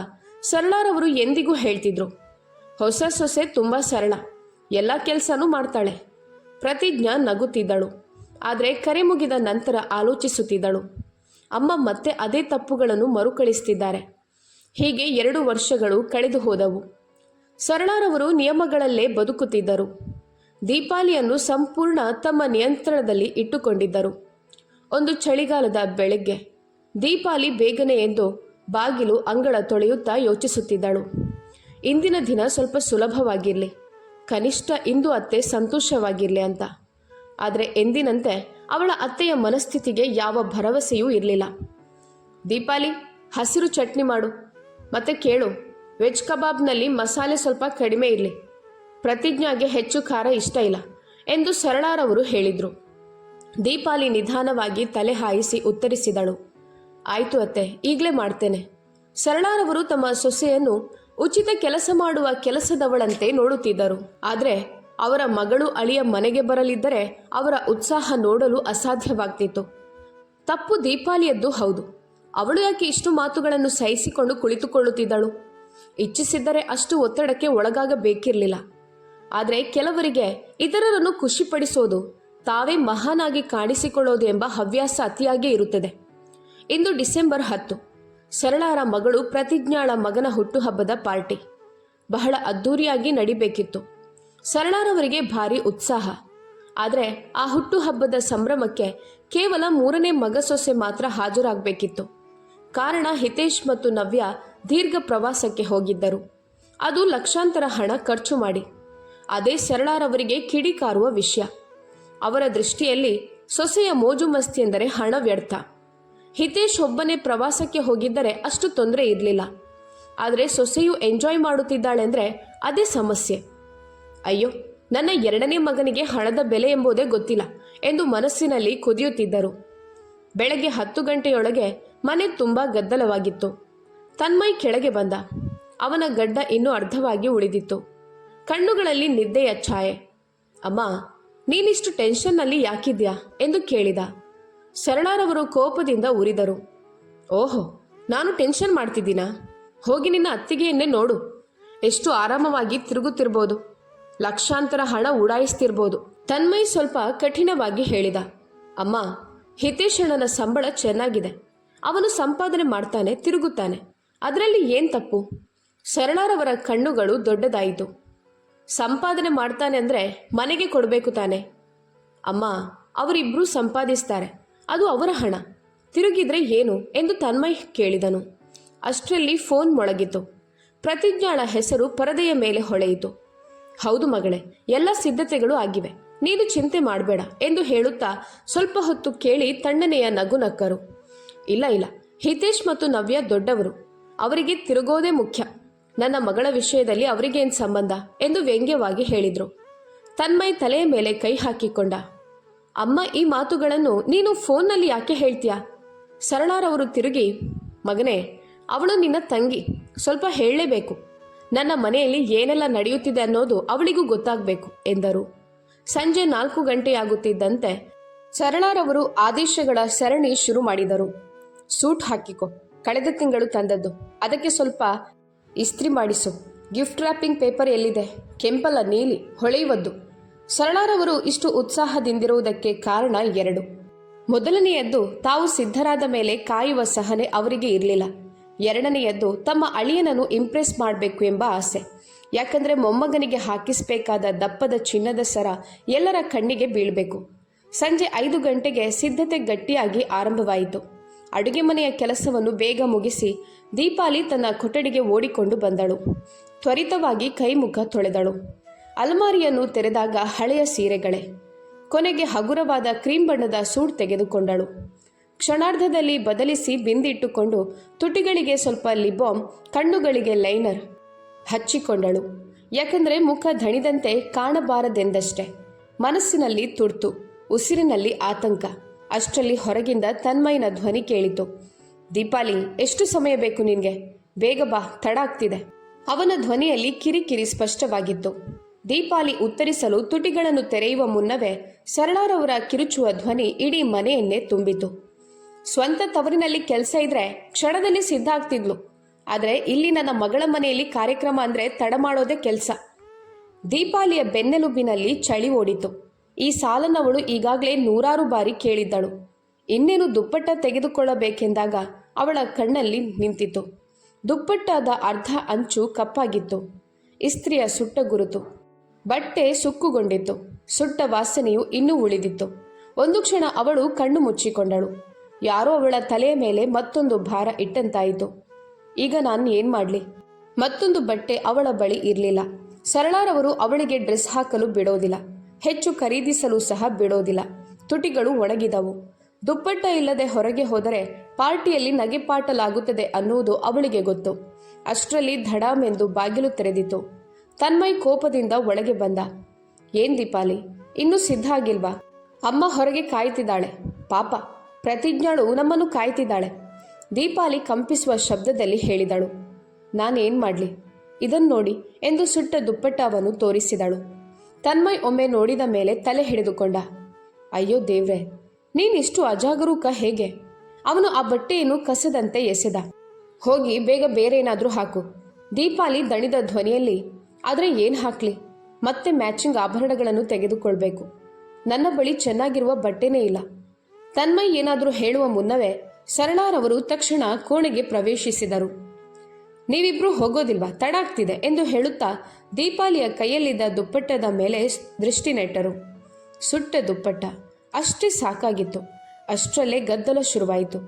ಸರಳಾರವರು ಎಂದಿಗೂ ಹೇಳ್ತಿದ್ರು, ಹೊಸ ಸೊಸೆ ತುಂಬ ಸರಳ, ಎಲ್ಲ ಕೆಲಸನೂ ಮಾಡ್ತಾಳೆ. ಪ್ರತಿಜ್ಞಾ ನಗುತ್ತಿದ್ದಳು. ಆದರೆ ಕರೆ ಮುಗಿದ ನಂತರ ಆಲೋಚಿಸುತ್ತಿದ್ದಳು, ಅಮ್ಮ ಮತ್ತೆ ಅದೇ ತಪ್ಪುಗಳನ್ನು ಮರುಕಳಿಸ್ತಿದ್ದಾರೆ. ಹೀಗೆ 2 ವರ್ಷಗಳು ಕಳೆದು ಹೋದವು. ಸರಳಾರವರು ನಿಯಮಗಳಲ್ಲೇ ಬದುಕುತ್ತಿದ್ದರು. ದೀಪಾಲಿಯನ್ನು ಸಂಪೂರ್ಣ ತಮ್ಮ ನಿಯಂತ್ರಣದಲ್ಲಿ ಇಟ್ಟುಕೊಂಡಿದ್ದರು. ಒಂದು ಚಳಿಗಾಲದ ಬೆಳಗ್ಗೆ ದೀಪಾಲಿ ಬೇಗನೆ ಎಂದು ಬಾಗಿಲು ಅಂಗಳ ತೊಳೆಯುತ್ತಾ ಯೋಚಿಸುತ್ತಿದ್ದಳು. ಇಂದಿನ ದಿನ ಸ್ವಲ್ಪ ಸುಲಭವಾಗಿರಲಿ, ಕನಿಷ್ಠ ಇಂದು ಅತ್ತೆ ಸಂತೋಷವಾಗಿರಲಿ ಅಂತ. ಆದರೆ ಎಂದಿನಂತೆ ಅವಳ ಅತ್ತೆಯ ಮನಸ್ಥಿತಿಗೆ ಯಾವ ಭರವಸೆಯೂ ಇರಲಿಲ್ಲ. ದೀಪಾಲಿ, ಹಸಿರು ಚಟ್ನಿ ಮಾಡು, ಮತ್ತೆ ಕೇಳು, ವೆಜ್ ಕಬಾಬ್ನಲ್ಲಿ ಮಸಾಲೆ ಸ್ವಲ್ಪ ಕಡಿಮೆ ಇರಲಿ. ಪ್ರತಿಜ್ಞಾಗೆ ಹೆಚ್ಚು ಖಾರ ಇಷ್ಟ ಇಲ್ಲ ಎಂದು ಸರಳಾರವರು ಹೇಳಿದರು. ದೀಪಾಲಿ ನಿಧಾನವಾಗಿ ತಲೆ ಹಾಯಿಸಿ ಉತ್ತರಿಸಿದಳು, ಆಯಿತು ಅತ್ತೆ, ಈಗಲೇ ಮಾಡ್ತೇನೆ. ಸರಳಾರವರು ತಮ್ಮ ಸೊಸೆಯನ್ನು ಉಚಿತ ಕೆಲಸ ಮಾಡುವ ಕೆಲಸದವಳಂತೆ ನೋಡುತ್ತಿದ್ದರು. ಆದರೆ ಅವರ ಮಗಳು ಅಳಿಯ ಮನೆಗೆ ಬರಲಿದ್ದರೆ ಅವರ ಉತ್ಸಾಹ ನೋಡಲು ಅಸಾಧ್ಯವಾಗ್ತಿತ್ತು. ತಪ್ಪು ದೀಪಾಲಿಯದ್ದು ಹೌದು. ಅವಳು ಯಾಕೆ ಇಷ್ಟು ಮಾತುಗಳನ್ನು ಸಹಿಸಿಕೊಂಡು ಕುಳಿತುಕೊಳ್ಳುತ್ತಿದ್ದಳು? ಇಚ್ಛಿಸಿದ್ದರೆ ಅಷ್ಟು ಒತ್ತಡಕ್ಕೆ ಒಳಗಾಗಬೇಕಿರಲಿಲ್ಲ. ಆದರೆ ಕೆಲವರಿಗೆ ಇತರರನ್ನು ಖುಷಿಪಡಿಸೋದು, ತಾವೇ ಮಹಾನಾಗಿ ಕಾಣಿಸಿಕೊಳ್ಳೋದು ಎಂಬ ಹವ್ಯಾಸ ಅತಿಯಾಗೇ ಇರುತ್ತದೆ. ಇಂದು ಡಿಸೆಂಬರ್ 10. ಸರಳಾರ ಮಗಳು ಪ್ರತಿಜ್ಞಾಳ ಮಗನ ಹುಟ್ಟುಹಬ್ಬದ ಪಾರ್ಟಿ ಬಹಳ ಅದ್ಧೂರಿಯಾಗಿ ನಡಿಬೇಕಿತ್ತು. ಸರಳಾರವರಿಗೆ ಭಾರಿ ಉತ್ಸಾಹ. ಆದರೆ ಆ ಹುಟ್ಟುಹಬ್ಬದ ಸಂಭ್ರಮಕ್ಕೆ ಕೇವಲ 3ನೇ ಮಗ ಸೊಸೆ ಮಾತ್ರ ಹಾಜರಾಗಬೇಕಿತ್ತು. ಕಾರಣ ಹಿತೇಶ್ ಮತ್ತು ನವ್ಯ ದೀರ್ಘ ಪ್ರವಾಸಕ್ಕೆ ಹೋಗಿದ್ದರು. ಅದು ಲಕ್ಷಾಂತರ ಹಣ ಖರ್ಚು ಮಾಡಿ. ಅದೇ ಸರಳಾರವರಿಗೆ ಕಿಡಿಕಾರುವ ವಿಷಯ. ಅವರ ದೃಷ್ಟಿಯಲ್ಲಿ ಸೊಸೆಯ ಮೋಜು ಮಸ್ತಿ ಎಂದರೆ ಹಣ ವ್ಯರ್ಥ. ಹಿತೇಶ್ ಒಬ್ಬನೇ ಪ್ರವಾಸಕ್ಕೆ ಹೋಗಿದ್ದರೆ ಅಷ್ಟು ತೊಂದರೆ ಇರಲಿಲ್ಲ. ಆದರೆ ಸೊಸೆಯು ಎಂಜಾಯ್ ಮಾಡುತ್ತಿದ್ದಾಳೆಂದರೆ ಅದೇ ಸಮಸ್ಯೆ. ಅಯ್ಯೋ, ನನ್ನ 2ನೇ ಮಗನಿಗೆ ಹಣದ ಬೆಲೆ ಎಂಬುದೇ ಗೊತ್ತಿಲ್ಲ ಎಂದು ಮನಸ್ಸಿನಲ್ಲಿ ಕುದಿಯುತ್ತಿದ್ದರು. ಬೆಳಗ್ಗೆ 10 ಗಂಟೆಯೊಳಗೆ ಮನೆ ತುಂಬ ಗದ್ದಲವಾಗಿತ್ತು. ತನ್ಮಯ್ ಕೆಳಗೆ ಬಂದ. ಅವನ ಗಡ್ಡ ಇನ್ನೂ ಅರ್ಧವಾಗಿ ಉಳಿದಿತ್ತು. ಕಣ್ಣುಗಳಲ್ಲಿ ನಿದ್ದೆಯ ಛಾಯೆ. ಅಮ್ಮ, ನೀನಿಷ್ಟು ಟೆನ್ಷನ್ನಲ್ಲಿ ಯಾಕಿದ್ಯಾ ಎಂದು ಕೇಳಿದ. ಸರಳಾರವರು ಕೋಪದಿಂದ ಉರಿದರು. ಓಹೋ, ನಾನು ಟೆನ್ಷನ್ ಮಾಡ್ತಿದ್ದೀನಾ? ಹೋಗಿ ನಿನ್ನ ಅತ್ತಿಗೆಯನ್ನೇ ನೋಡು. ಎಷ್ಟು ಆರಾಮವಾಗಿ ತಿರುಗುತ್ತಿರ್ಬೋದು, ಲಕ್ಷಾಂತರ ಹಣ ಉಡಾಯಿಸ್ತಿರ್ಬೋದು. ತನ್ಮಯ್ ಸ್ವಲ್ಪ ಕಠಿಣವಾಗಿ ಹೇಳಿದ. ಅಮ್ಮ, ಹಿತೇಶ್ ಅಣ್ಣನ ಸಂಬಳ ಚೆನ್ನಾಗಿದೆ. ಅವನು ಸಂಪಾದನೆ ಮಾಡ್ತಾನೆ, ತಿರುಗುತ್ತಾನೆ. ಅದರಲ್ಲಿ ಏನು ತಪ್ಪು? ಸರಳಾರವರ ಕಣ್ಣುಗಳು ದೊಡ್ಡದಾಯಿತು. ಸಂಪಾದನೆ ಮಾಡ್ತಾನೆ ಅಂದರೆ ಮನೆಗೆ ಕೊಡಬೇಕು ತಾನೆ. ಅಮ್ಮ, ಅವರಿಬ್ಬರೂ ಸಂಪಾದಿಸ್ತಾರೆ, ಅದು ಅವರ ಹಣ. ತಿರುಗಿದ್ರೆ ಏನು ಎಂದು ತನ್ಮಯ್ ಕೇಳಿದನು. ಅಷ್ಟರಲ್ಲಿ ಫೋನ್ ಮೊಳಗಿತು. ಪ್ರತಿಜ್ಞಾಳ ಹೆಸರು ಪರದೆಯ ಮೇಲೆ ಹೊಳೆಯಿತು. ಹೌದು ಮಗಳೇ, ಎಲ್ಲ ಸಿದ್ಧತೆಗಳು ಆಗಿವೆ, ನೀನು ಚಿಂತೆ ಮಾಡಬೇಡ ಎಂದು ಹೇಳುತ್ತಾ ಸ್ವಲ್ಪ ಹೊತ್ತು ಕೇಳಿ ತಣ್ಣನೆಯ ನಗು ನಕ್ಕರು. ಇಲ್ಲ ಇಲ್ಲ, ಹಿತೇಶ್ ಮತ್ತು ನವ್ಯ ದೊಡ್ಡವರು, ಅವರಿಗೆ ತಿರುಗೋದೇ ಮುಖ್ಯ. ನನ್ನ ಮಗಳ ವಿಷಯದಲ್ಲಿ ಅವರಿಗೇನು ಸಂಬಂಧ ಎಂದು ವ್ಯಂಗ್ಯವಾಗಿ ಹೇಳಿದರು. ತನ್ಮಯ್ ತಲೆಯ ಮೇಲೆ ಕೈ ಹಾಕಿಕೊಂಡ. ಅಮ್ಮ, ಈ ಮಾತುಗಳನ್ನು ನೀನು ಫೋನ್ನಲ್ಲಿ ಯಾಕೆ ಹೇಳ್ತೀಯಾ? ಸರಳಾರವರು ತಿರುಗಿ, ಮಗನೇ, ಅವಳು ನಿನ್ನ ತಂಗಿ, ಸ್ವಲ್ಪ ಹೇಳಲೇಬೇಕು. ನನ್ನ ಮನೆಯಲ್ಲಿ ಏನೆಲ್ಲ ನಡೆಯುತ್ತಿದೆ ಅನ್ನೋದು ಅವಳಿಗೂ ಗೊತ್ತಾಗಬೇಕು ಎಂದರು. ಸಂಜೆ 4 ಗಂಟೆಯಾಗುತ್ತಿದ್ದಂತೆ ಸರಳಾರವರು ಆದೇಶಗಳ ಸರಣಿ ಶುರು ಮಾಡಿದರು. ಸೂಟ್ ಹಾಕಿಕೊ, ಕಳೆದ ತಿಂಗಳು ತಂದದ್ದು, ಅದಕ್ಕೆ ಸ್ವಲ್ಪ ಇಸ್ತ್ರಿ ಮಾಡಿಸು. ಗಿಫ್ಟ್ ರ್ಯಾಪಿಂಗ್ ಪೇಪರ್ ಎಲ್ಲಿದೆ? ಕೆಂಪಲ್ಲ, ನೀಲಿ, ಹೊಳೆಯುವದ್ದು. ಸರಳಾರವರು ಇಷ್ಟು ಉತ್ಸಾಹದಿಂದಿರುವುದಕ್ಕೆ ಕಾರಣ 2. ಮೊದಲನೆಯದ್ದು, ತಾವು ಸಿದ್ಧರಾದ ಮೇಲೆ ಕಾಯುವ ಸಹನೆ ಅವರಿಗೆ ಇರಲಿಲ್ಲ. ಎರಡನೆಯದ್ದು, ತಮ್ಮ ಅಳಿಯನನ್ನು ಇಂಪ್ರೆಸ್ ಮಾಡಬೇಕು ಎಂಬ ಆಸೆ. ಯಾಕಂದರೆ ಮೊಮ್ಮಗನಿಗೆ ಹಾಕಿಸಬೇಕಾದ ದಪ್ಪದ ಚಿನ್ನದ ಸರ ಎಲ್ಲರ ಕಣ್ಣಿಗೆ ಬೀಳಬೇಕು. ಸಂಜೆ 5 ಗಂಟೆಗೆ ಸಿದ್ಧತೆ ಗಟ್ಟಿಯಾಗಿ ಆರಂಭವಾಯಿತು. ಅಡುಗೆ ಮನೆಯ ಕೆಲಸವನ್ನು ಬೇಗ ಮುಗಿಸಿ ದೀಪಾಲಿ ತನ್ನ ಕೊಠಡಿಗೆ ಓಡಿಕೊಂಡು ಬಂದಳು. ತ್ವರಿತವಾಗಿ ಕೈಮುಖ ತೊಳೆದಳು. ಅಲಮಾರಿಯನ್ನು ತೆರೆದಾಗ ಹಳೆಯ ಸೀರೆಗಳೇ. ಕೊನೆಗೆ ಹಗುರವಾದ ಕ್ರೀಮ್ ಬಣ್ಣದ ಸೂಟ್ ತೆಗೆದುಕೊಂಡಳು. ಕ್ಷಣಾರ್ಧದಲ್ಲಿ ಬದಲಿಸಿ ಬಿಂದಿಟ್ಟುಕೊಂಡು ತುಟಿಗಳಿಗೆ ಸ್ವಲ್ಪ ಲಿಬಾಮ್, ಕಣ್ಣುಗಳಿಗೆ ಲೈನರ್ ಹಚ್ಚಿಕೊಂಡಳು. ಯಾಕಂದರೆ ಮುಖ ದಣಿದಂತೆ ಕಾಣಬಾರದೆಂದಷ್ಟೆ. ಮನಸ್ಸಿನಲ್ಲಿ ತುರ್ತು, ಉಸಿರಿನಲ್ಲಿ ಆತಂಕ. ಅಷ್ಟರಲ್ಲಿ ಹೊರಗಿಂದ ತನ್ಮಯ್ಯನ ಧ್ವನಿ ಕೇಳಿತು. ದೀಪಾಲಿ, ಎಷ್ಟು ಸಮಯ ಬೇಕು ನಿನಗೆ? ಬೇಗ ಬಾ, ತಡ ಆಗ್ತಿದೆ. ಅವನ ಧ್ವನಿಯಲ್ಲಿ ಕಿರಿಕಿರಿ ಸ್ಪಷ್ಟವಾಗಿತ್ತು. ದೀಪಾಲಿ ಉತ್ತರಿಸಲು ತುಟಿಗಳನ್ನು ತೆರೆಯುವ ಮುನ್ನವೇ ಸರಳಾರವರ ಕಿರುಚುವ ಧ್ವನಿ ಇಡೀ ಮನೆಯನ್ನೇ ತುಂಬಿತು. ಸ್ವಂತ ತವರಿನಲ್ಲಿ ಕೆಲಸ ಇದ್ರೆ ಕ್ಷಣದಲ್ಲಿ ಸಿದ್ಧ ಆಗ್ತಿದ್ಲು. ಆದರೆ ಇಲ್ಲಿ ನನ್ನ ಮಗಳ ಮನೆಯಲ್ಲಿ ಕಾರ್ಯಕ್ರಮ ಅಂದರೆ ತಡ ಮಾಡೋದೇ ಕೆಲಸ. ದೀಪಾಲಿಯ ಬೆನ್ನೆಲುಬಿನಲ್ಲಿ ಚಳಿ ಓಡಿತು. ಈ ಸಾಲನ್ನವಳು ಈಗಾಗಲೇ 100 ಬಾರಿ ಕೇಳಿದ್ದಳು. ಇನ್ನೇನು ದುಪ್ಪಟ್ಟ ತೆಗೆದುಕೊಳ್ಳಬೇಕೆಂದಾಗ ಅವಳ ಕಣ್ಣಲ್ಲಿ ನಿಂತಿತು. ದುಪ್ಪಟ್ಟಾದ ಅರ್ಧ ಅಂಚು ಕಪ್ಪಾಗಿತ್ತು. ಇಸ್ತ್ರಿಯ ಸುಟ್ಟ ಗುರುತು. ಬಟ್ಟೆ ಸುಕ್ಕುಗೊಂಡಿತ್ತು. ಸುಟ್ಟ ವಾಸನೆಯು ಇನ್ನೂ ಉಳಿದಿತ್ತು. ಒಂದು ಕ್ಷಣ ಅವಳು ಕಣ್ಣು ಮುಚ್ಚಿಕೊಂಡಳು. ಯಾರೋ ಅವಳ ತಲೆಯ ಮೇಲೆ ಮತ್ತೊಂದು ಭಾರ ಇಟ್ಟಂತಾಯಿತು. ಈಗ ನಾನು ಏನು ಮಾಡಲಿ? ಮತ್ತೊಂದು ಬಟ್ಟೆ ಅವಳ ಬಳಿ ಇರಲಿಲ್ಲ. ಸರಳಾರವರು ಅವಳಿಗೆ ಡ್ರೆಸ್ ಹಾಕಲು ಬಿಡೋದಿಲ್ಲ, ಹೆಚ್ಚು ಖರೀದಿಸಲು ಸಹ ಬಿಡೋದಿಲ್ಲ. ತುಟಿಗಳು ಒಣಗಿದವು. ದುಪ್ಪಟ್ಟ ಇಲ್ಲದೆ ಹೊರಗೆ ಹೋದರೆ ಪಾರ್ಟಿಯಲ್ಲಿ ನಗೆಪಾಟಲಾಗುತ್ತದೆ ಅನ್ನುವುದು ಅವಳಿಗೆ ಗೊತ್ತು. ಅಷ್ಟರಲ್ಲಿ ಧಡಾಮೆಂದು ಬಾಗಿಲು ತೆರೆದಿತು. ತನ್ಮಯ್ ಕೋಪದಿಂದ ಒಳಗೆ ಬಂದ. ಏನ್ ದೀಪಾಲಿ, ಇನ್ನೂ ಸಿದ್ಧ ಆಗಿಲ್ವಾ? ಅಮ್ಮ ಹೊರಗೆ ಕಾಯ್ತಿದ್ದಾಳೆ. ಪಾಪ, ಪ್ರತಿಜ್ಞಾಳು ನಮ್ಮನ್ನು ಕಾಯ್ತಿದ್ದಾಳೆ. ದೀಪಾಲಿ ಕಂಪಿಸುವ ಶಬ್ದದಲ್ಲಿ ಹೇಳಿದಳು. ನಾನೇನು ಮಾಡಲಿ? ಇದನ್ನು ನೋಡಿ ಎಂದು ಸುಟ್ಟ ದುಪ್ಪಟ್ಟವನ್ನು ತೋರಿಸಿದಳು. ತನ್ಮಯ್ ಒಮ್ಮೆ ನೋಡಿದ ಮೇಲೆ ತಲೆ ಹಿಡಿದುಕೊಂಡ. ಅಯ್ಯೋ ದೇವ್ರೆ, ನೀನಿಷ್ಟು ಅಜಾಗರೂಕ ಹೇಗೆ? ಅವನು ಆ ಬಟ್ಟೆಯನ್ನು ಕಸದಂತೆ ಎಸೆದ. ಹೋಗಿ ಬೇಗ ಬೇರೇನಾದರೂ ಹಾಕು. ದೀಪಾಲಿ ದಣಿದ ಧ್ವನಿಯಲ್ಲಿ. ಆದರೆ ಏನು ಹಾಕಲಿ? ಮತ್ತೆ ಮ್ಯಾಚಿಂಗ್ ಆಭರಣಗಳನ್ನು ತೆಗೆದುಕೊಳ್ಬೇಕು. ನನ್ನ ಬಳಿ ಚೆನ್ನಾಗಿರುವ ಬಟ್ಟೆನೇ ಇಲ್ಲ. ತನ್ಮಯ್ ಏನಾದರೂ ಹೇಳುವ ಮುನ್ನವೇ ಸರಳಾರವರು ತಕ್ಷಣ ಕೋಣೆಗೆ ಪ್ರವೇಶಿಸಿದರು. ನೀವಿಬ್ರು ಹೋಗೋದಿಲ್ವಾ? ತಡ ಆಗ್ತಿದೆ ಎಂದು ಹೇಳುತ್ತಾ ದೀಪಾಲಿಯ ಕೈಯಲ್ಲಿದ್ದ ದುಪ್ಪಟ್ಟದ ಮೇಲೆ ದೃಷ್ಟಿ ನೆಟ್ಟರು. ಸುಟ್ಟ ದುಪ್ಪಟ್ಟ ಅಷ್ಟೇ ಸಾಕಾಗಿತ್ತು. ಅಷ್ಟರಲ್ಲೇ ಗದ್ದಲ ಶುರುವಾಯಿತು.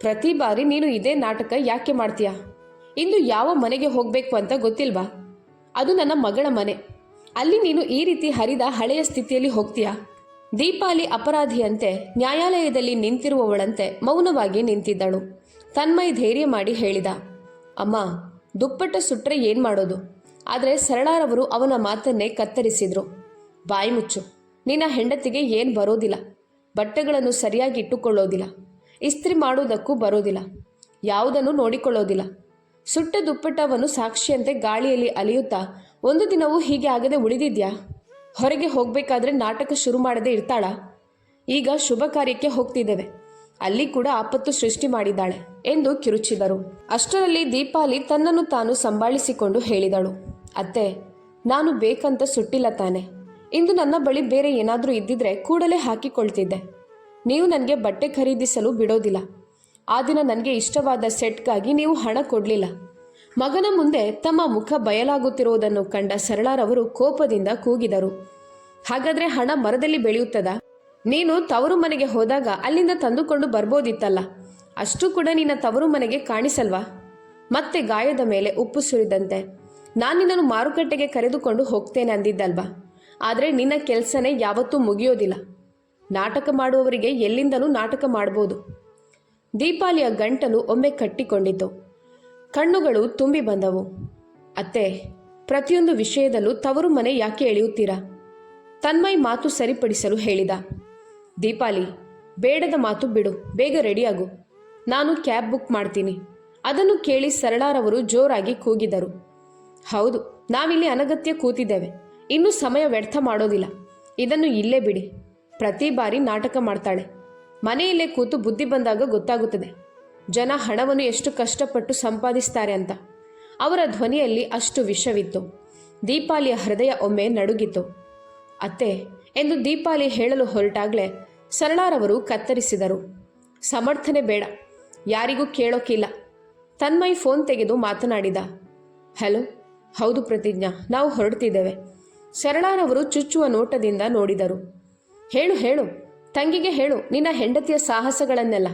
ಪ್ರತಿ ಬಾರಿ ನೀನು ಇದೇ ನಾಟಕ ಯಾಕೆ ಮಾಡ್ತೀಯಾ? ಇಂದು ಯಾವ ಮನೆಗೆ ಹೋಗಬೇಕು ಅಂತ ಗೊತ್ತಿಲ್ವಾ? ಅದು ನನ್ನ ಮಗಳ ಮನೆ. ಅಲ್ಲಿ ನೀನು ಈ ರೀತಿ ಹರಿದ ಹಳೆಯ ಸ್ಥಿತಿಯಲ್ಲಿ ಹೋಗ್ತೀಯಾ? ದೀಪಾಲಿ ಅಪರಾಧಿಯಂತೆ ನ್ಯಾಯಾಲಯದಲ್ಲಿ ನಿಂತಿರುವವಳಂತೆ ಮೌನವಾಗಿ ನಿಂತಿದ್ದಳು. ತನ್ಮಯ್ ಧೈರ್ಯ ಮಾಡಿ ಹೇಳಿದ. ಅಮ್ಮ, ದುಪ್ಪಟ್ಟ ಸುಟ್ರೆ ಏನು ಮಾಡೋದು? ಆದರೆ ಸರಳಾರವರು ಅವನ ಮಾತನ್ನೇ ಕತ್ತರಿಸಿದ್ರು. ಬಾಯಿ ಮುಚ್ಚು. ನಿನ್ನ ಹೆಂಡತಿಗೆ ಏನು ಬರೋದಿಲ್ಲ. ಬಟ್ಟೆಗಳನ್ನು ಸರಿಯಾಗಿ ಇಟ್ಟುಕೊಳ್ಳೋದಿಲ್ಲ. ಇಸ್ತ್ರಿ ಮಾಡೋದಕ್ಕೂ ಬರೋದಿಲ್ಲ. ಯಾವುದನ್ನು ನೋಡಿಕೊಳ್ಳೋದಿಲ್ಲ. ಸುಟ್ಟ ದುಪ್ಪಟ್ಟವನ್ನು ಸಾಕ್ಷಿಯಂತೆ ಗಾಳಿಯಲ್ಲಿ ಅಲಿಯುತ್ತಾ ಒಂದು ದಿನವೂ ಹೀಗೆ ಆಗದೆ ಉಳಿದಿದ್ಯಾ? ಹೊರಗೆ ಹೋಗಬೇಕಾದ್ರೆ ನಾಟಕ ಶುರು ಮಾಡದೆ ಇರ್ತಾಳ? ಈಗ ಶುಭ ಕಾರ್ಯಕ್ಕೆ ಹೋಗ್ತಿದ್ದೇವೆ, ಅಲ್ಲಿ ಕೂಡ ಆಪತ್ತು ಸೃಷ್ಟಿ ಮಾಡಿದ್ದಾಳೆ ಎಂದು ಕಿರುಚಿದರು. ಅಷ್ಟರಲ್ಲಿ ದೀಪಾಲಿ ತನ್ನನ್ನು ತಾನು ಸಂಭಾಳಿಸಿಕೊಂಡು ಹೇಳಿದಳು. ಅತ್ತೆ, ನಾನು ಬೇಕಂತ ಸುಟ್ಟಿಲ್ಲ ತಾನೆ. ಇಂದು ನನ್ನ ಬಳಿ ಬೇರೆ ಏನಾದರೂ ಇದ್ದಿದ್ರೆ ಕೂಡಲೇ ಹಾಕಿಕೊಳ್ತಿದ್ದೆ. ನೀವು ನನಗೆ ಬಟ್ಟೆ ಖರೀದಿಸಲು ಬಿಡೋದಿಲ್ಲ. ಆ ದಿನ ನನಗೆ ಇಷ್ಟವಾದ ಸೆಟ್ಗಾಗಿ ನೀವು ಹಣ ಕೊಡಲಿಲ್ಲ. ಮಗನ ಮುಂದೆ ತಮ್ಮ ಮುಖ ಬಯಲಾಗುತ್ತಿರುವುದನ್ನು ಕಂಡ ಸರಳಾರವರು ಕೋಪದಿಂದ ಕೂಗಿದರು. ಹಾಗಾದರೆ ಹಣ ಮರದಲ್ಲಿ ಬೆಳೆಯುತ್ತದಾ? ನೀನು ತವರು ಮನೆಗೆ ಹೋದಾಗ ಅಲ್ಲಿಂದ ತಂದುಕೊಂಡು ಬರ್ಬೋದಿತ್ತಲ್ಲ. ಅಷ್ಟು ಕೂಡ ನಿನ್ನ ತವರು ಮನೆಗೆ ಕಾಣಿಸಲ್ವಾ? ಮತ್ತೆ ಗಾಯದ ಮೇಲೆ ಉಪ್ಪು ಸುರಿದಂತೆ, ನಾನು ನಿನ್ನನ್ನು ಮಾರುಕಟ್ಟೆಗೆ ಕರೆದುಕೊಂಡು ಹೋಗ್ತೇನೆ ಅಂದಿದ್ದಲ್ವಾ? ಆದರೆ ನಿನ್ನ ಕೆಲಸನೇ ಯಾವತ್ತೂ ಮುಗಿಯೋದಿಲ್ಲ. ನಾಟಕ ಮಾಡುವವರಿಗೆ ಎಲ್ಲಿಂದಲೂ ನಾಟಕ ಮಾಡ್ಬೋದು. ದೀಪಾಲಿಯ ಗಂಟಲು ಒಮ್ಮೆ ಕಟ್ಟಿಕೊಂಡಿತು. ಕಣ್ಣುಗಳು ತುಂಬಿ ಬಂದವು. ಅತ್ತೆ, ಪ್ರತಿಯೊಂದು ವಿಷಯದಲ್ಲೂ ತವರು ಮನೆ ಯಾಕೆ ಎಳೆಯುತ್ತೀರಾ? ತನ್ಮಯ್ ಮಾತು ಸರಿಪಡಿಸಲು ಹೇಳಿದ. ದೀಪಾಲಿ, ಬೇಡದ ಮಾತು ಬಿಡು, ಬೇಗ ರೆಡಿಯಾಗು. ನಾನು ಕ್ಯಾಬ್ ಬುಕ್ ಮಾಡ್ತೀನಿ. ಅದನ್ನು ಕೇಳಿ ಸರಳಾರವರು ಜೋರಾಗಿ ಕೂಗಿದರು. ಹೌದು, ನಾವಿಲ್ಲಿ ಅನಗತ್ಯ ಕೂತಿದ್ದೇವೆ. ಇನ್ನೂ ಸಮಯ ವ್ಯರ್ಥ ಮಾಡೋದಿಲ್ಲ. ಇದನ್ನು ಇಲ್ಲೇ ಬಿಡಿ. ಪ್ರತಿ ಬಾರಿ ನಾಟಕ ಮಾಡ್ತಾಳೆ. ಮನೆಯಲ್ಲೇ ಕೂತು ಬುದ್ಧಿ ಬಂದಾಗ ಗೊತ್ತಾಗುತ್ತದೆ ಜನ ಹಣವನ್ನು ಎಷ್ಟು ಕಷ್ಟಪಟ್ಟು ಸಂಪಾದಿಸ್ತಾರೆ ಅಂತ. ಅವರ ಧ್ವನಿಯಲ್ಲಿ ಅಷ್ಟು ವಿಷವಿತ್ತು. ದೀಪಾಲಿಯ ಹೃದಯ ಒಮ್ಮೆ ನಡುಗಿತು. ಅತ್ತೆ ಎಂದು ದೀಪಾಲಿ ಹೇಳಲು ಹೊರಟಾಗಲೇ ಸರಳಾರವರು ಕತ್ತರಿಸಿದರು. ಸಮರ್ಥನೆ ಬೇಡ, ಯಾರಿಗೂ ಕೇಳೋಕ್ಕಿಲ್ಲ. ತನ್ಮಯ್ ಫೋನ್ ತೆಗೆದು ಮಾತನಾಡಿದ. ಹಲೋ, ಹೌದು ಪ್ರತಿಜ್ಞಾ, ನಾವು ಹೊರಡ್ತಿದ್ದೇವೆ. ಸರಳಾರವರು ಚುಚ್ಚುವ ನೋಟದಿಂದ ನೋಡಿದರು. ಹೇಳು ಹೇಳು, ತಂಗಿಗೆ ಹೇಳು ನಿನ್ನ ಹೆಂಡತಿಯ ಸಾಹಸಗಳನ್ನೆಲ್ಲ.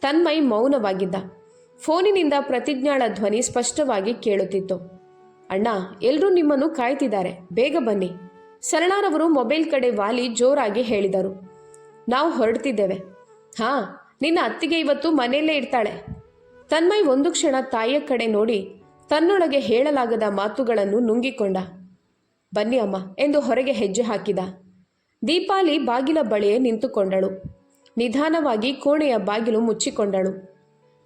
ತನ್ಮಯ್ ಮೌನವಾಗಿದ್ದ. ಫೋನಿನಿಂದ ಪ್ರತಿಜ್ಞಾಳ ಧ್ವನಿ ಸ್ಪಷ್ಟವಾಗಿ ಕೇಳುತ್ತಿತ್ತು. ಅಣ್ಣ, ಎಲ್ಲರೂ ನಿಮ್ಮನ್ನು ಕಾಯ್ತಿದ್ದಾರೆ, ಬೇಗ ಬನ್ನಿ. ಸರಳಾರವರು ಮೊಬೈಲ್ ಕಡೆ ವಾಲಿ ಜೋರಾಗಿ ಹೇಳಿದರು. ನಾವು ಹೊರಡ್ತಿದ್ದೇವೆ. ಹಾಂ, ನಿನ್ನ ಅತ್ತಿಗೆ ಇವತ್ತು ಮನೆಯಲ್ಲೇ ಇರ್ತಾಳೆ. ತನ್ಮಯ್ ಒಂದು ಕ್ಷಣ ತಾಯಿಯ ಕಡೆ ನೋಡಿ ತನ್ನೊಳಗೆ ಹೇಳಲಾಗದ ಮಾತುಗಳನ್ನು ನುಂಗಿಕೊಂಡ. ಬನ್ನಿ ಅಮ್ಮ ಎಂದು ಹೊರಗೆ ಹೆಜ್ಜೆ ಹಾಕಿದ. ದೀಪಾಲಿ ಬಾಗಿಲ ಬಳಿಯೇ ನಿಂತುಕೊಂಡಳು. ನಿಧಾನವಾಗಿ ಕೋಣೆಯ ಬಾಗಿಲು ಮುಚ್ಚಿಕೊಂಡಳು.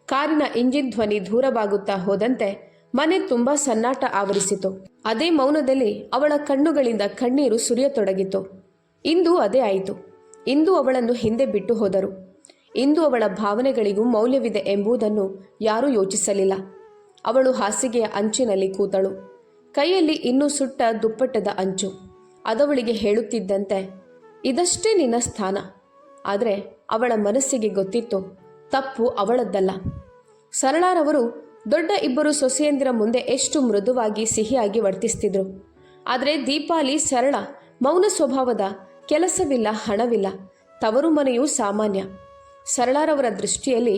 ಕಾರಿನ ಇಂಜಿನ್ ಧ್ವನಿ ದೂರವಾಗುತ್ತಾ ಹೋದಂತೆ ಮನೆ ತುಂಬ ಸನ್ನಾಟ ಆವರಿಸಿತು. ಅದೇ ಮೌನದಲ್ಲಿ ಅವಳ ಕಣ್ಣುಗಳಿಂದ ಕಣ್ಣೀರು ಸುರಿಯತೊಡಗಿತು. ಇಂದು ಅದೇ ಆಯಿತು. ಇಂದು ಅವಳನ್ನು ಹಿಂದೆ ಬಿಟ್ಟು ಹೋದರು. ಇಂದು ಅವಳ ಭಾವನೆಗಳಿಗೂ ಮೌಲ್ಯವಿದೆ ಎಂಬುದನ್ನು ಯಾರೂ ಯೋಚಿಸಲಿಲ್ಲ. ಅವಳು ಹಾಸಿಗೆಯ ಅಂಚಿನಲ್ಲಿ ಕೂತಳು. ಕೈಯಲ್ಲಿ ಇನ್ನೂ ಸುಟ್ಟ ದುಪ್ಪಟ್ಟದ ಅಂಚು. ಅದವಳಿಗೆ ಹೇಳುತ್ತಿದ್ದಂತೆ, ಇದಷ್ಟೇ ನಿನ್ನ ಸ್ಥಾನ. ಆದರೆ ಅವಳ ಮನಸ್ಸಿಗೆ ಗೊತ್ತಿತ್ತು, ತಪ್ಪು ಅವಳದ್ದಲ್ಲ. ಸರಳಾರವರು ದೊಡ್ಡ ಇಬ್ಬರು ಸೊಸೆಯಂದಿರ ಮುಂದೆ ಎಷ್ಟು ಮೃದುವಾಗಿ ಸಿಹಿಯಾಗಿ ವರ್ತಿಸ್ತಿದ್ರು. ಆದರೆ ದೀಪಾಲಿ ಸರಳ, ಮೌನ ಸ್ವಭಾವದ, ಕೆಲಸವಿಲ್ಲ, ಹಣವಿಲ್ಲ, ತವರು ಮನೆಯೂ ಸಾಮಾನ್ಯ. ಸರಳಾರವರ ದೃಷ್ಟಿಯಲ್ಲಿ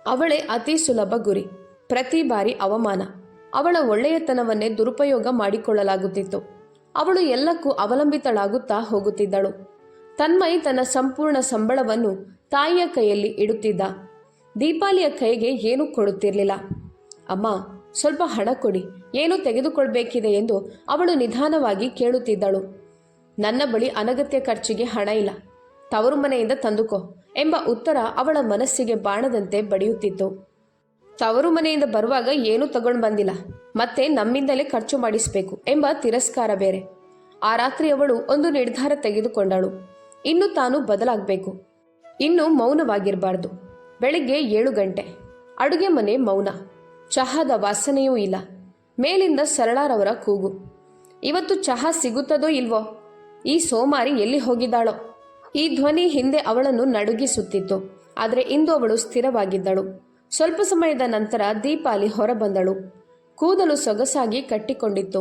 ಅವಳೇ ಅತಿ ಸುಲಭ ಗುರಿ. ಪ್ರತಿ ಬಾರಿ ಅವಮಾನ. ಅವಳ ಒಳ್ಳೆಯತನವನ್ನೇ ದುರುಪಯೋಗ ಮಾಡಿಕೊಳ್ಳಲಾಗುತ್ತಿತ್ತು. ಅವಳು ಎಲ್ಲಕ್ಕೂ ಅವಲಂಬಿತಳಾಗುತ್ತಾ ಹೋಗುತ್ತಿದ್ದಳು. ತನ್ಮಯ್ ತನ್ನ ಸಂಪೂರ್ಣ ಸಂಬಳವನ್ನು ತಾಯಿಯ ಕೈಯಲ್ಲಿ ಇಡುತ್ತಿದ್ದ. ದೀಪಾಲಿಯ ಕೈಗೆ ಏನೂ ಕೊಡುತ್ತಿರಲಿಲ್ಲ. ಅಮ್ಮ, ಸ್ವಲ್ಪ ಹಣ ಕೊಡಿ, ಏನೂ ತೆಗೆದುಕೊಳ್ಬೇಕಿದೆ ಎಂದು ಅವಳು ನಿಧಾನವಾಗಿ ಕೇಳುತ್ತಿದ್ದಳು. ನನ್ನ ಬಳಿ ಅನಗತ್ಯ ಖರ್ಚಿಗೆ ಹಣ ಇಲ್ಲ, ತವರು ಮನೆಯಿಂದ ತಂದುಕೋ ಎಂಬ ಉತ್ತರ ಅವಳ ಮನಸ್ಸಿಗೆ ಬಾಣದಂತೆ ಬಡಿಯುತ್ತಿತ್ತು. ತವರು ಮನೆಯಿಂದ ಬರುವಾಗ ಏನೂ ತಗೊಂಡು ಬಂದಿಲ್ಲ, ಮತ್ತೆ ನಮ್ಮಿಂದಲೇ ಖರ್ಚು ಮಾಡಿಸಬೇಕು ಎಂಬ ತಿರಸ್ಕಾರ ಬೇರೆ. ಆ ರಾತ್ರಿ ಅವಳು ಒಂದು ನಿರ್ಧಾರ ತೆಗೆದುಕೊಂಡಳು. ಇನ್ನು ತಾನು ಬದಲಾಗಬೇಕು. ಇನ್ನು ಮೌನವಾಗಿರಬಾರ್ದು. ಬೆಳಿಗ್ಗೆ 7 ಗಂಟೆ. ಅಡುಗೆ ಮನೆ ಮೌನ. ಚಹಾದ ವಾಸನೆಯೂ ಇಲ್ಲ. ಮೇಲಿಂದ ಸರಳಾರವರ ಕೂಗು. ಇವತ್ತು ಚಹಾ ಸಿಗುತ್ತದೋ ಇಲ್ವೋ? ಈ ಸೋಮಾರಿ ಎಲ್ಲಿ ಹೋಗಿದ್ದಾಳೋ? ಈ ಧ್ವನಿ ಹಿಂದೆ ಅವಳನ್ನು ನಡುಗಿಸುತ್ತಿತ್ತು. ಆದರೆ ಇಂದು ಅವಳು ಸ್ಥಿರವಾಗಿದ್ದಳು. ಸ್ವಲ್ಪ ಸಮಯದ ನಂತರ ದೀಪಾಲಿ ಹೊರಬಂದಳು. ಕೂದಲು ಸೊಗಸಾಗಿ ಕಟ್ಟಿಕೊಂಡಿತ್ತು.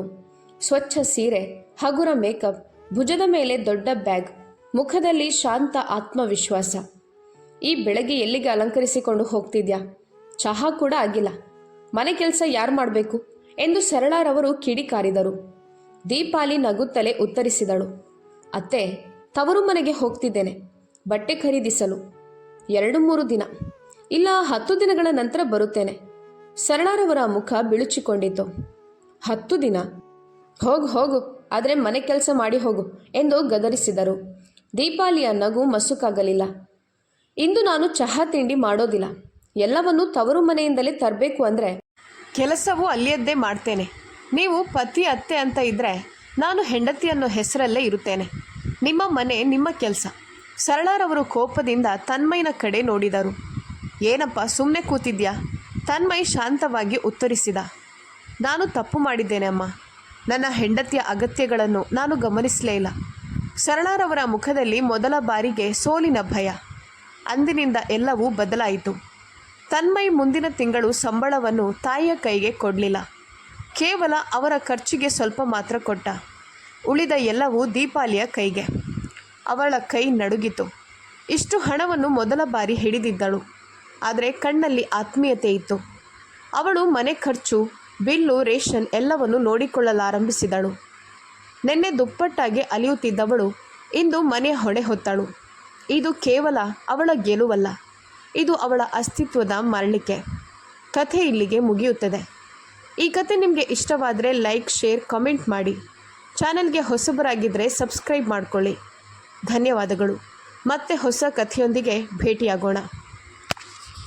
ಸ್ವಚ್ಛ ಸೀರೆ, ಹಗುರ ಮೇಕಪ್, ಭುಜದ ಮೇಲೆ ದೊಡ್ಡ ಬ್ಯಾಗ್, ಮುಖದಲ್ಲಿ ಶಾಂತ ಆತ್ಮವಿಶ್ವಾಸ. ಈ ಬೆಳಗ್ಗೆ ಎಲ್ಲಿಗೆ ಅಲಂಕರಿಸಿಕೊಂಡು ಹೋಗ್ತಿದ್ಯಾ? ಚಹಾ ಕೂಡ ಆಗಿಲ್ಲ. ಮನೆ ಕೆಲಸ ಯಾರು ಮಾಡಬೇಕು ಎಂದು ಸರಳಾರವರು ಕಿಡಿಕಾರಿದರು. ದೀಪಾಲಿ ನಗುತ್ತಲೇ ಉತ್ತರಿಸಿದಳು. ಅತ್ತೆ, ತವರು ಮನೆಗೆ ಹೋಗ್ತಿದ್ದೇನೆ, ಬಟ್ಟೆ ಖರೀದಿಸಲು. 2-3 ದಿನ, ಇಲ್ಲ 10 ದಿನಗಳ ನಂತರ ಬರುತ್ತೇನೆ. ಸರಳಾರವರ ಮುಖ ಬಿಳುಚಿಕೊಂಡಿತು. 10 ದಿನ? ಹೋಗು ಹೋಗು, ಆದರೆ ಮನೆ ಕೆಲಸ ಮಾಡಿ ಹೋಗು ಎಂದು ಗದರಿಸಿದರು. ದೀಪಾಲಿಯ ನಗು ಮಸುಕಾಗಲಿಲ್ಲ. ಇಂದು ನಾನು ಚಹಾ ತಿಂಡಿ ಮಾಡೋದಿಲ್ಲ. ಎಲ್ಲವನ್ನೂ ತವರು ಮನೆಯಿಂದಲೇ ತರಬೇಕು ಅಂದರೆ ಕೆಲಸವೂ ಅಲ್ಲಿಯದ್ದೇ ಮಾಡ್ತೇನೆ. ನೀವು ಪತಿ ಅತ್ತೆ ಅಂತ ಇದ್ದರೆ ನಾನು ಹೆಂಡತಿ ಅನ್ನೋ ಹೆಸರಲ್ಲೇ ಇರುತ್ತೇನೆ. ನಿಮ್ಮ ಮನೆ ನಿಮ್ಮ ಕೆಲಸ. ಸರಳಾರವರು ಕೋಪದಿಂದ ತನ್ಮಯ್ಯನ ಕಡೆ ನೋಡಿದರು. ಏನಪ್ಪ ಸುಮ್ಮನೆ ಕೂತಿದ್ಯಾ? ತನ್ಮಯ್ ಶಾಂತವಾಗಿ ಉತ್ತರಿಸಿದ. ನಾನು ತಪ್ಪು ಮಾಡಿದ್ದೇನೆ ಅಮ್ಮ. ನನ್ನ ಹೆಂಡತಿಯ ಅಗತ್ಯಗಳನ್ನು ನಾನು ಗಮನಿಸಲೇ ಇಲ್ಲ. ಸರಳಾರವರ ಮುಖದಲ್ಲಿ ಮೊದಲ ಬಾರಿಗೆ ಸೋಲಿನ ಭಯ. ಅಂದಿನಿಂದ ಎಲ್ಲವೂ ಬದಲಾಯಿತು. ತನ್ಮಯ್ ಮುಂದಿನ ತಿಂಗಳು ಸಂಬಳವನ್ನು ತಾಯಿಯ ಕೈಗೆ ಕೊಡಲಿಲ್ಲ. ಕೇವಲ ಅವರ ಖರ್ಚಿಗೆ ಸ್ವಲ್ಪ ಮಾತ್ರ ಕೊಟ್ಟ. ಉಳಿದ ಎಲ್ಲವೂ ದೀಪಾಲಿಯ ಕೈಗೆ. ಅವಳ ಕೈ ನಡುಗಿತು. ಇಷ್ಟು ಹಣವನ್ನು ಮೊದಲ ಬಾರಿ ಹಿಡಿದಿದ್ದಳು. ಆದರೆ ಕಣ್ಣಲ್ಲಿ ಆತ್ಮೀಯತೆ ಇತ್ತು. ಅವಳು ಮನೆ ಖರ್ಚು, ಬಿಲ್ಲು, ರೇಷನ್ ಎಲ್ಲವನ್ನು ನೋಡಿಕೊಳ್ಳಲಾರಂಭಿಸಿದಳು. ನಿನ್ನೆ ದುಪ್ಪಟ್ಟಾಗಿ ಅಲಿಯುತ್ತಿದ್ದವಳು ಇಂದು ಮನೆ ಹೊಣೆ ಹೊತ್ತಳು. ಇದು ಕೇವಲ ಅವಳ ಗೆಲುವಲ್ಲ, ಇದು ಅವಳ ಅಸ್ತಿತ್ವದ ಮರಳಿಕೆ. ಕಥೆ ಇಲ್ಲಿಗೆ ಮುಗಿಯುತ್ತದೆ. ಈ ಕಥೆ ನಿಮಗೆ ಇಷ್ಟವಾದರೆ ಲೈಕ್, ಶೇರ್, ಕಾಮೆಂಟ್ ಮಾಡಿ. ಚಾನಲ್ಗೆ ಹೊಸಬರಾಗಿದ್ದರೆ ಸಬ್ಸ್ಕ್ರೈಬ್ ಮಾಡಿಕೊಳ್ಳಿ. ಧನ್ಯವಾದಗಳು. ಮತ್ತೆ ಹೊಸ ಕಥೆಯೊಂದಿಗೆ ಭೇಟಿಯಾಗೋಣ.